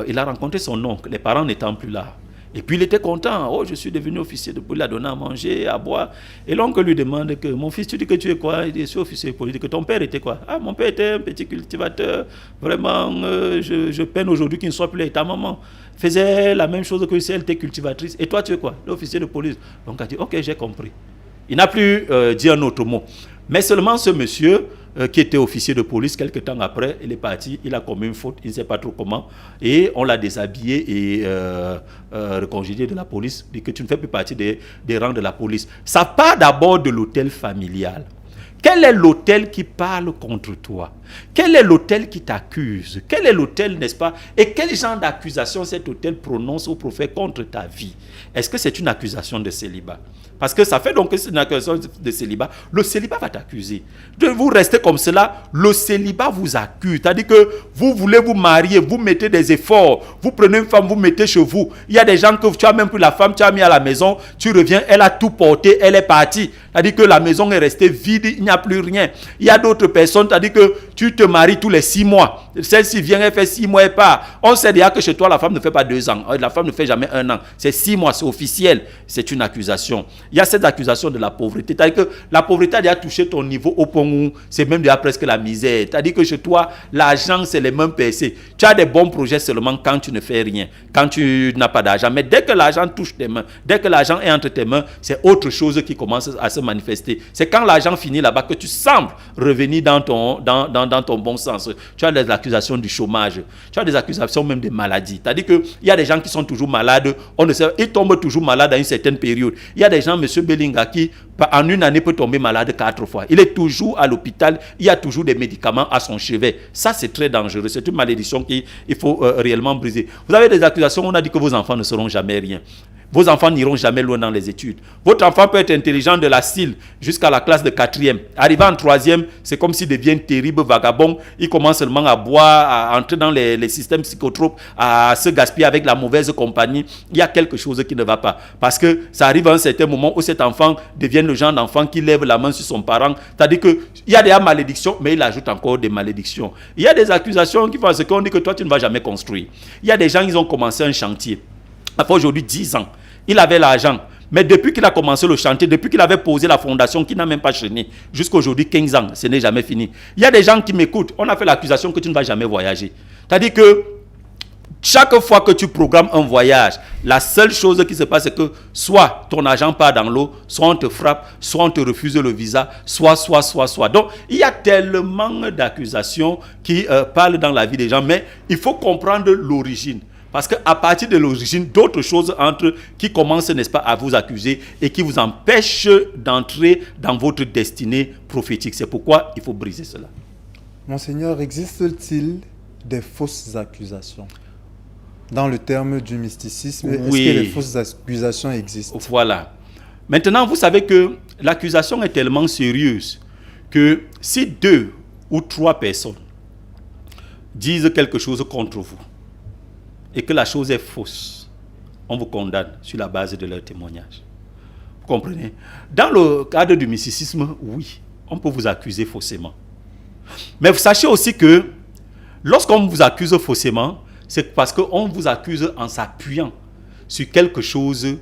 il a rencontré son oncle, les parents n'étant plus là. Et puis il était content. Oh, je suis devenu officier de police, il a donné à manger, à boire. Et l'oncle lui demande que, mon fils, tu dis que tu es quoi? Il dit, je suis officier de police. Que ton père était quoi? Ah, mon père était un petit cultivateur. Vraiment, je peine aujourd'hui qu'il ne soit plus là. Et ta maman faisait la même chose que si elle était cultivatrice. Et toi, tu es quoi? L'officier de police. Donc il a dit, ok, j'ai compris. Il n'a plus dit un autre mot. Mais seulement ce monsieur, qui était officier de police, quelques temps après, il est parti, il a commis une faute, il ne sait pas trop comment, et on l'a déshabillé et recongédié de la police, dit que tu ne fais plus partie des rangs de la police. Ça part d'abord de l'hôtel familial. Quel est l'hôtel qui parle contre toi? Quel est l'hôtel qui t'accuse? Quel est l'hôtel, n'est-ce pas? Et quel genre d'accusation cet hôtel prononce ou profère contre ta vie? Est-ce que c'est une accusation de célibat? Parce que ça fait donc que c'est une accusation de célibat. Le célibat va t'accuser. De vous rester comme cela, le célibat vous accuse. C'est-à-dire que vous voulez vous marier, vous mettez des efforts, vous prenez une femme, vous mettez chez vous. Il y a des gens que tu as même pris la femme, tu as mis à la maison, tu reviens, elle a tout porté, elle est partie. C'est-à-dire que la maison est restée vide, il n'y a plus rien. Il y a d'autres personnes, c'est-à-dire que tu te maries tous les 6 mois. Celle-ci vient, elle fait 6 mois, elle part. On sait déjà que chez toi, la femme ne fait pas 2 ans. La femme ne fait jamais 1 an. C'est 6 mois, c'est officiel. C'est une accusation. Il y a cette accusation de la pauvreté. C'est-à-dire que la pauvreté a déjà touché ton niveau au point où c'est même déjà presque la misère. C'est-à-dire que chez toi, l'argent, c'est les mêmes percées. Tu as des bons projets seulement quand tu ne fais rien, quand tu n'as pas d'argent. Mais dès que l'argent touche tes mains, dès que l'argent est entre tes mains, c'est autre chose qui commence à se manifester. C'est quand l'argent finit là-bas que tu sembles revenir dans ton bon sens. Tu as des accusations du chômage. Tu as des accusations même de maladie. C'est-à-dire qu'il y a des gens qui sont toujours malades. On ne sait, ils tombent toujours malades à une certaine période. Il y a des gens, M. Belinga, qui en une année peut tomber malade 4 fois. Il est toujours à l'hôpital. Il y a toujours des médicaments à son chevet. Ça, c'est très dangereux. C'est une malédiction qu'il faut réellement briser. Vous avez des accusations. On a dit que vos enfants ne seront jamais rien. Vos enfants n'iront jamais loin dans les études. Votre enfant peut être intelligent de la CIL jusqu'à la classe de 4e. Arrivé en 3e, c'est comme s'il devient terrible, vagabond. Il commence seulement à boire, à entrer dans les systèmes psychotropes, à se gaspiller avec la mauvaise compagnie. Il y a quelque chose qui ne va pas. Parce que ça arrive à un certain moment où cet enfant devient le genre d'enfant qui lève la main sur son parent. C'est-à-dire qu'il y a des malédictions, mais il ajoute encore des malédictions. Il y a des accusations qui font ce qu'on dit que toi, tu ne vas jamais construire. Il y a des gens, ils ont commencé un chantier. Après aujourd'hui 10 ans, il avait l'argent. Mais depuis qu'il a commencé le chantier, depuis qu'il avait posé la fondation, qui n'a même pas chaîné, jusqu'à aujourd'hui 15 ans, ce n'est jamais fini. Il y a des gens qui m'écoutent. On a fait l'accusation que tu ne vas jamais voyager. C'est-à-dire que chaque fois que tu programmes un voyage, la seule chose qui se passe, c'est que soit ton argent part dans l'eau, soit on te frappe, soit on te refuse le visa, soit. Donc, il y a tellement d'accusations qui parlent dans la vie des gens, mais il faut comprendre l'origine. Parce qu'à partir de l'origine, d'autres choses entrent qui commencent, n'est-ce pas, à vous accuser et qui vous empêchent d'entrer dans votre destinée prophétique. C'est pourquoi il faut briser cela. Monseigneur, existe-t-il des fausses accusations? Dans le terme du mysticisme, oui. Est-ce que les fausses accusations existent? Voilà. Maintenant, vous savez que l'accusation est tellement sérieuse que si 2 ou 3 personnes disent quelque chose contre vous, et que la chose est fausse, on vous condamne sur la base de leur témoignage. Vous comprenez? Dans le cadre du mysticisme, oui, on peut vous accuser faussement. Mais vous sachez aussi que lorsqu'on vous accuse faussement, c'est parce qu'on vous accuse en s'appuyant sur quelque chose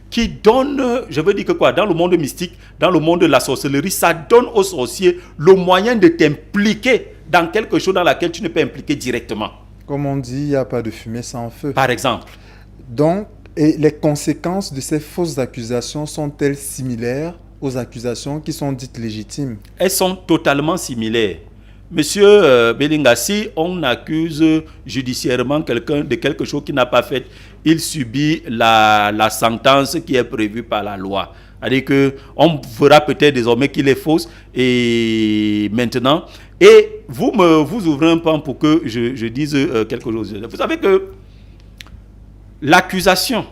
qui donne, je veux dire que quoi, dans le monde mystique, dans le monde de la sorcellerie, ça donne aux sorciers le moyen de t'impliquer dans quelque chose dans laquelle tu ne peux impliquer directement. Comme on dit, il n'y a pas de fumée sans feu. Par exemple. Donc, et les conséquences de ces fausses accusations sont-elles similaires aux accusations qui sont dites légitimes? Elles sont totalement similaires. Monsieur Belinga, si on accuse judiciairement quelqu'un de quelque chose qu'il n'a pas fait, il subit la sentence qui est prévue par la loi. C'est-à-dire qu'on fera peut-être désormais qu'il est fausse et maintenant... Et vous ouvrez un pan pour que je dise quelque chose. Vous savez que l'accusation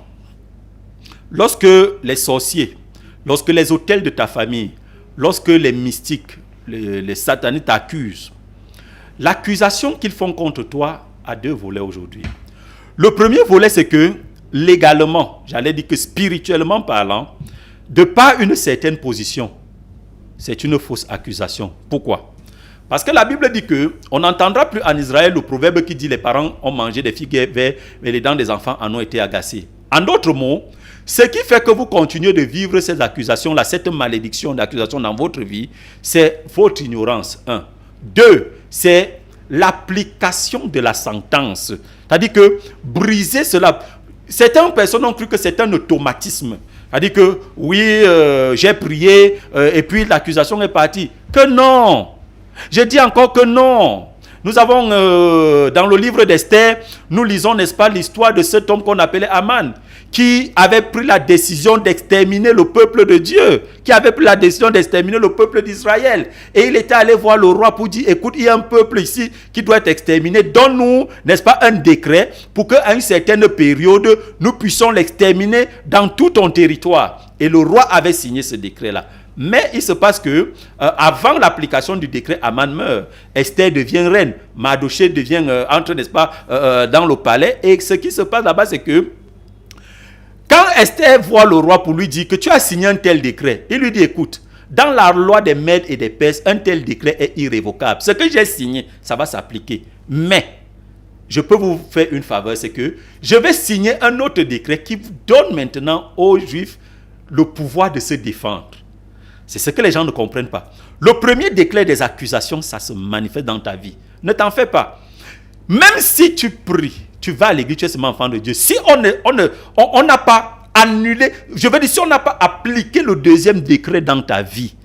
lorsque les sorciers, lorsque les autels de ta famille, lorsque les mystiques, les satanistes t'accusent, l'accusation qu'ils font contre toi a deux volets aujourd'hui. Le premier volet, c'est que légalement, j'allais dire que spirituellement parlant, de par une certaine position, c'est une fausse accusation. Pourquoi? Parce que la Bible dit que on n'entendra plus en Israël le proverbe qui dit les parents ont mangé des figues vertes, mais les dents des enfants en ont été agacées. En d'autres mots, ce qui fait que vous continuez de vivre ces accusations-là, cette malédiction d'accusation dans votre vie, c'est votre ignorance, 1. 2, c'est l'application de la sentence. C'est-à-dire que briser cela, certaines personnes ont cru que c'est un automatisme. C'est-à-dire que oui, j'ai prié et puis l'accusation est partie. Que non! Je dis encore que non. Nous avons dans le livre d'Esther, nous lisons, n'est-ce pas, l'histoire de cet homme qu'on appelait Aman, qui avait pris la décision d'exterminer le peuple de Dieu, qui avait pris la décision d'exterminer le peuple d'Israël. Et il était allé voir le roi pour dire, écoute, il y a un peuple ici qui doit être exterminé. Donne-nous, n'est-ce pas, un décret pour qu'à une certaine période, nous puissions l'exterminer dans tout ton territoire. Et le roi avait signé ce décret-là. Mais il se passe que, avant l'application du décret, Aman meurt. Esther devient reine. Mardochée devient, entre, n'est-ce pas, dans le palais. Et ce qui se passe là-bas, c'est que, quand Esther voit le roi pour lui dire que tu as signé un tel décret, il lui dit, écoute, dans la loi des Mèdes et des Perses, un tel décret est irrévocable. Ce que j'ai signé, ça va s'appliquer. Mais, je peux vous faire une faveur, c'est que je vais signer un autre décret qui donne maintenant aux Juifs le pouvoir de se défendre. C'est ce que les gens ne comprennent pas. Le premier décret des accusations, ça se manifeste dans ta vie. Ne t'en fais pas. Même si tu pries, tu vas à l'église, tu es seulement enfant de Dieu. Si on n'a pas annulé, je veux dire, si on n'a pas appliqué le deuxième décret dans ta vie,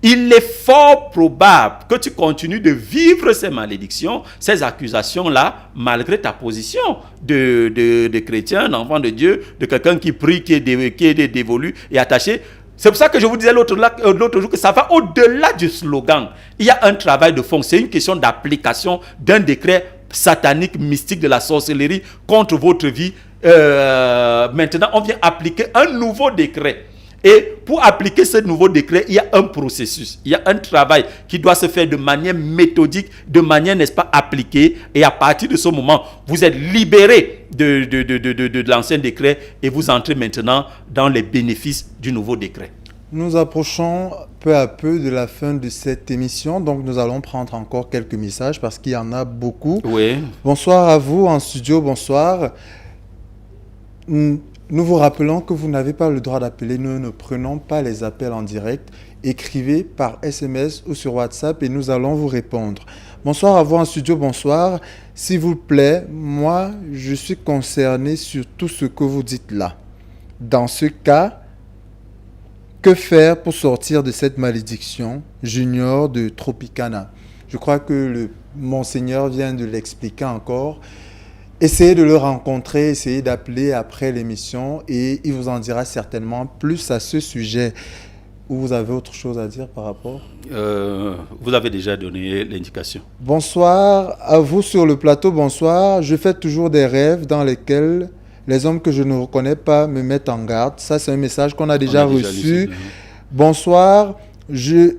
il est fort probable que tu continues de vivre ces malédictions, ces accusations-là, malgré ta position de chrétien, d'enfant de Dieu, de quelqu'un qui prie, qui est dévolu et attaché. C'est pour ça que je vous disais l'autre jour que ça va au-delà du slogan. Il y a un travail de fond. C'est une question d'application d'un décret satanique, mystique de la sorcellerie contre votre vie. Maintenant, on vient appliquer un nouveau décret. Et pour appliquer ce nouveau décret, il y a un processus. Il y a un travail qui doit se faire de manière méthodique, de manière, n'est-ce pas, appliquée. Et à partir de ce moment, vous êtes libéré de l'ancien décret et vous entrez maintenant dans les bénéfices du nouveau décret. Nous approchons peu à peu de la fin de cette émission, donc nous allons prendre encore quelques messages parce qu'il y en a beaucoup. Oui. Bonsoir à vous en studio, bonsoir. Nous vous rappelons que vous n'avez pas le droit d'appeler, nous ne prenons pas les appels en direct. Écrivez par SMS ou sur WhatsApp et nous allons vous répondre. Bonsoir à vous en studio, bonsoir. S'il vous plaît, moi, je suis concerné sur tout ce que vous dites là. Dans ce cas, que faire pour sortir de cette malédiction? Junior de Tropicana. Je crois que le Monseigneur vient de l'expliquer encore. Essayez de le rencontrer, essayez d'appeler après l'émission et il vous en dira certainement plus à ce sujet. Ou vous avez autre chose à dire par rapport? Vous avez déjà donné l'indication. Bonsoir à vous sur le plateau, bonsoir. Je fais toujours des rêves dans lesquels les hommes que je ne reconnais pas me mettent en garde. Ça, c'est un message qu'on a déjà reçu. Bonsoir, je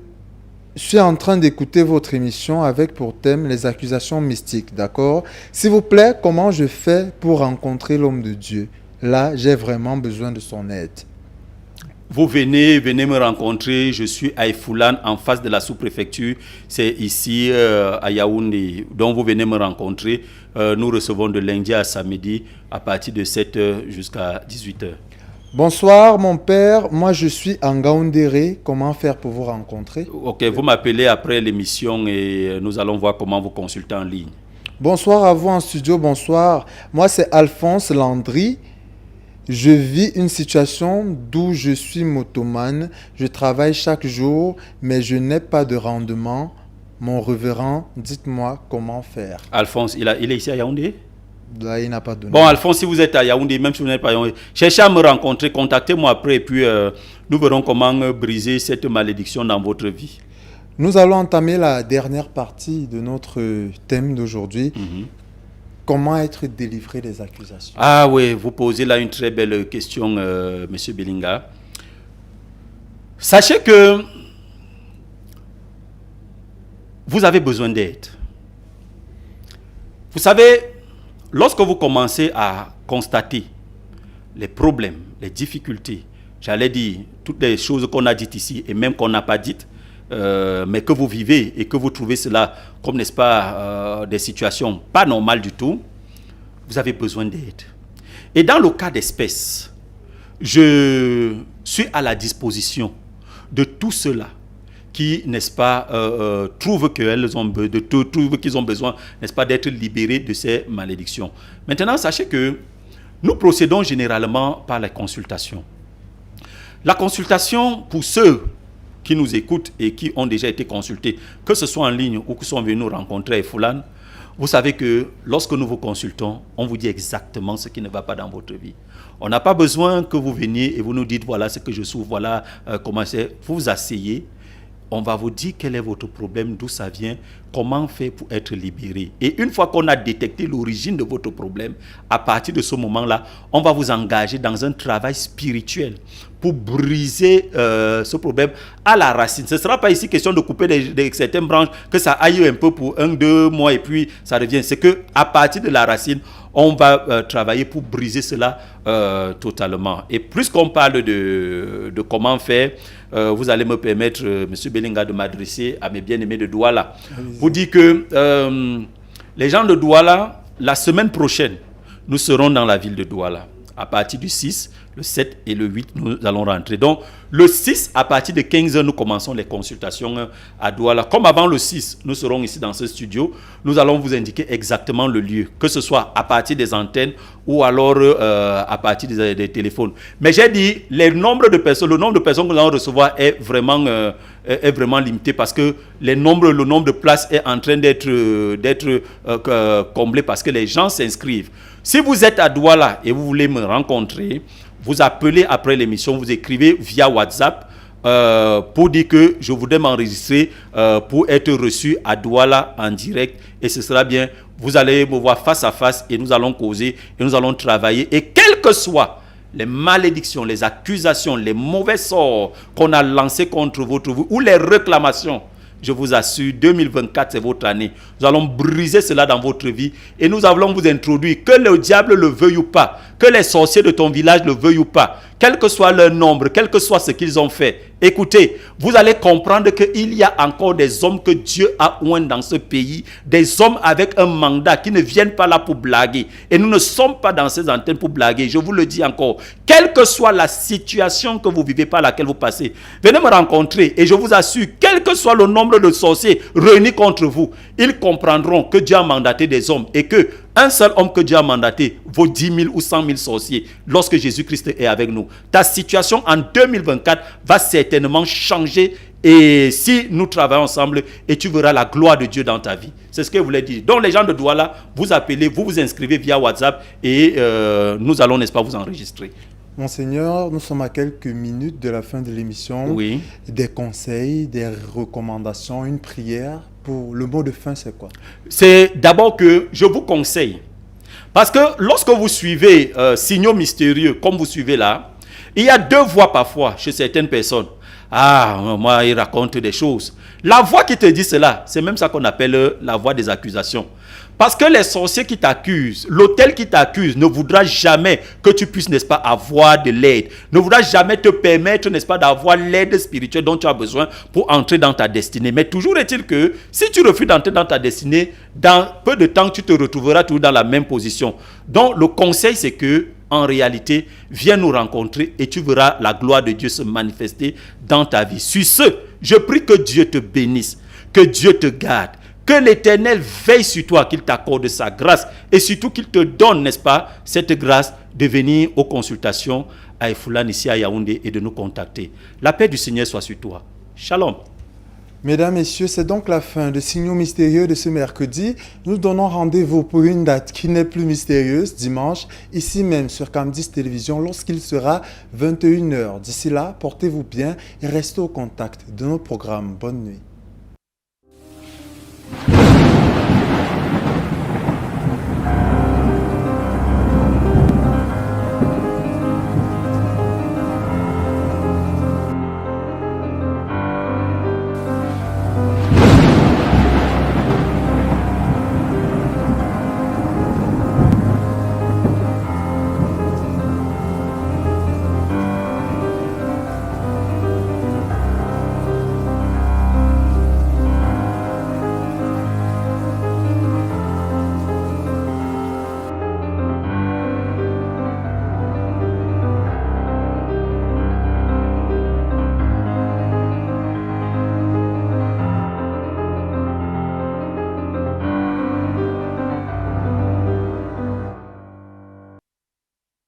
suis en train d'écouter votre émission avec pour thème les accusations mystiques, d'accord? S'il vous plaît, comment je fais pour rencontrer l'homme de Dieu? Là, j'ai vraiment besoin de son aide. Vous venez me rencontrer, je suis à Ifoulan, en face de la sous-préfecture, c'est ici à Yaoundé. Donc vous venez me rencontrer, nous recevons de lundi à samedi à partir de 7h jusqu'à 18h. Bonsoir mon père, moi je suis en Gaoundéré, comment faire pour vous rencontrer? Ok, vous m'appelez après l'émission et nous allons voir comment vous consulter en ligne. Bonsoir à vous en studio, bonsoir. Moi c'est Alphonse Landry. Je vis une situation d'où je suis motomane. Je travaille chaque jour, mais je n'ai pas de rendement. Mon révérend, dites-moi comment faire. Alphonse, il est ici à Yaoundé? Là, il n'a pas donné. Bon, Alphonse, si vous êtes à Yaoundé, même si vous n'êtes pas à Yaoundé, cherchez à me rencontrer, contactez-moi après et puis nous verrons comment briser cette malédiction dans votre vie. Nous allons entamer la dernière partie de notre thème d'aujourd'hui. comment être délivré des accusations? Ah oui, vous posez là une très belle question, Monsieur Belinga. Sachez que vous avez besoin d'aide. Vous savez, lorsque vous commencez à constater les problèmes, les difficultés, j'allais dire toutes les choses qu'on a dites ici et même qu'on n'a pas dites, mais que vous vivez et que vous trouvez cela comme, n'est-ce pas, des situations pas normales du tout, vous avez besoin d'aide. Et dans le cas d'espèce, je suis à la disposition de tous ceux-là qui, n'est-ce pas, trouvent qu'ils ont besoin, n'est-ce pas, d'être libérés de ces malédictions. Maintenant, sachez que nous procédons généralement par la consultation. La consultation, pour ceux qui nous écoutent et qui ont déjà été consultés, que ce soit en ligne ou qui sont venus nous rencontrer à Foulane, vous savez que lorsque nous vous consultons, on vous dit exactement ce qui ne va pas dans votre vie. On n'a pas besoin que vous veniez et vous nous dites voilà ce que je souffre, voilà comment c'est. Vous vous asseyez, on va vous dire quel est votre problème, d'où ça vient, comment faire pour être libéré. Et une fois qu'on a détecté l'origine de votre problème, à partir de ce moment-là, on va vous engager dans un travail spirituel pour briser ce problème à la racine. Ce ne sera pas ici question de couper certaines branches, que ça aille un peu pour 1-2 mois et puis ça revient. C'est qu'à partir de la racine, on va travailler pour briser cela totalement. Et plus qu'on parle de comment faire, vous allez me permettre, M. Belinga, de m'adresser à mes bien-aimés de Douala. Vous dire que les gens de Douala, la semaine prochaine, nous serons dans la ville de Douala. À partir du 6, le 7 et le 8, nous allons rentrer. Donc, le 6, à partir de 15h, nous commençons les consultations à Douala. Comme avant le 6, nous serons ici dans ce studio. Nous allons vous indiquer exactement le lieu, que ce soit à partir des antennes ou alors à partir des téléphones. Mais j'ai dit, le nombre de personnes que nous allons recevoir est vraiment limité parce que le nombre de places est en train d'être comblé parce que les gens s'inscrivent. Si vous êtes à Douala et vous voulez me rencontrer, vous appelez après l'émission, vous écrivez via WhatsApp pour dire que je voudrais m'enregistrer pour être reçu à Douala en direct. Et ce sera bien, vous allez me voir face à face et nous allons causer et nous allons travailler. Et quelles que soient les malédictions, les accusations, les mauvais sorts qu'on a lancés contre votre vie ou les réclamations, je vous assure, 2024, c'est votre année. Nous allons briser cela dans votre vie et nous allons vous introduire, que le diable le veuille ou pas, que les sorciers de ton village le veuillent ou pas, quel que soit leur nombre, quel que soit ce qu'ils ont fait. Écoutez, vous allez comprendre qu'il y a encore des hommes que Dieu a oints dans ce pays, des hommes avec un mandat qui ne viennent pas là pour blaguer. Et nous ne sommes pas dans ces antennes pour blaguer. Je vous le dis encore, quelle que soit la situation que vous vivez par laquelle vous passez, venez me rencontrer et je vous assure, quel que soit le nombre de sorciers réunis contre vous, ils comprendront que Dieu a mandaté des hommes et que un seul homme que Dieu a mandaté vaut 10 000 ou 100 000 sorciers lorsque Jésus-Christ est avec nous. Ta situation en 2024 va certainement changer et si nous travaillons ensemble et tu verras la gloire de Dieu dans ta vie. C'est ce que je voulais dire. Donc les gens de Douala, vous appelez, vous vous inscrivez via WhatsApp et nous allons, n'est-ce pas, vous enregistrer. Monseigneur, nous sommes à quelques minutes de la fin de l'émission. Oui. Des conseils, des recommandations, une prière. Pour le mot de fin, c'est quoi? C'est d'abord que je vous conseille. Parce que lorsque vous suivez signaux mystérieux, comme vous suivez là, il y a deux voix parfois chez certaines personnes. Ah, moi, il raconte des choses. La voix qui te dit cela, c'est même ça qu'on appelle la voix des accusations. Parce que les sorciers qui t'accusent, l'autel qui t'accuse ne voudra jamais que tu puisses, n'est-ce pas, avoir de l'aide. Ne voudra jamais te permettre, n'est-ce pas, d'avoir l'aide spirituelle dont tu as besoin pour entrer dans ta destinée. Mais toujours est-il que si tu refuses d'entrer dans ta destinée, dans peu de temps, tu te retrouveras toujours dans la même position. Donc, le conseil, c'est que, en réalité, viens nous rencontrer et tu verras la gloire de Dieu se manifester dans ta vie. Sur ce, je prie que Dieu te bénisse, que Dieu te garde. Que l'Éternel veille sur toi, qu'il t'accorde sa grâce et surtout qu'il te donne, n'est-ce pas, cette grâce de venir aux consultations à Foulane ici à Yaoundé et de nous contacter. La paix du Seigneur soit sur toi. Shalom. Mesdames, Messieurs, c'est donc la fin de Signaux Mystérieux de ce mercredi. Nous donnons rendez-vous pour une date qui n'est plus mystérieuse, dimanche, ici même sur Cam10 Télévision, lorsqu'il sera 21h. D'ici là, portez-vous bien et restez au contact de nos programmes. Bonne nuit.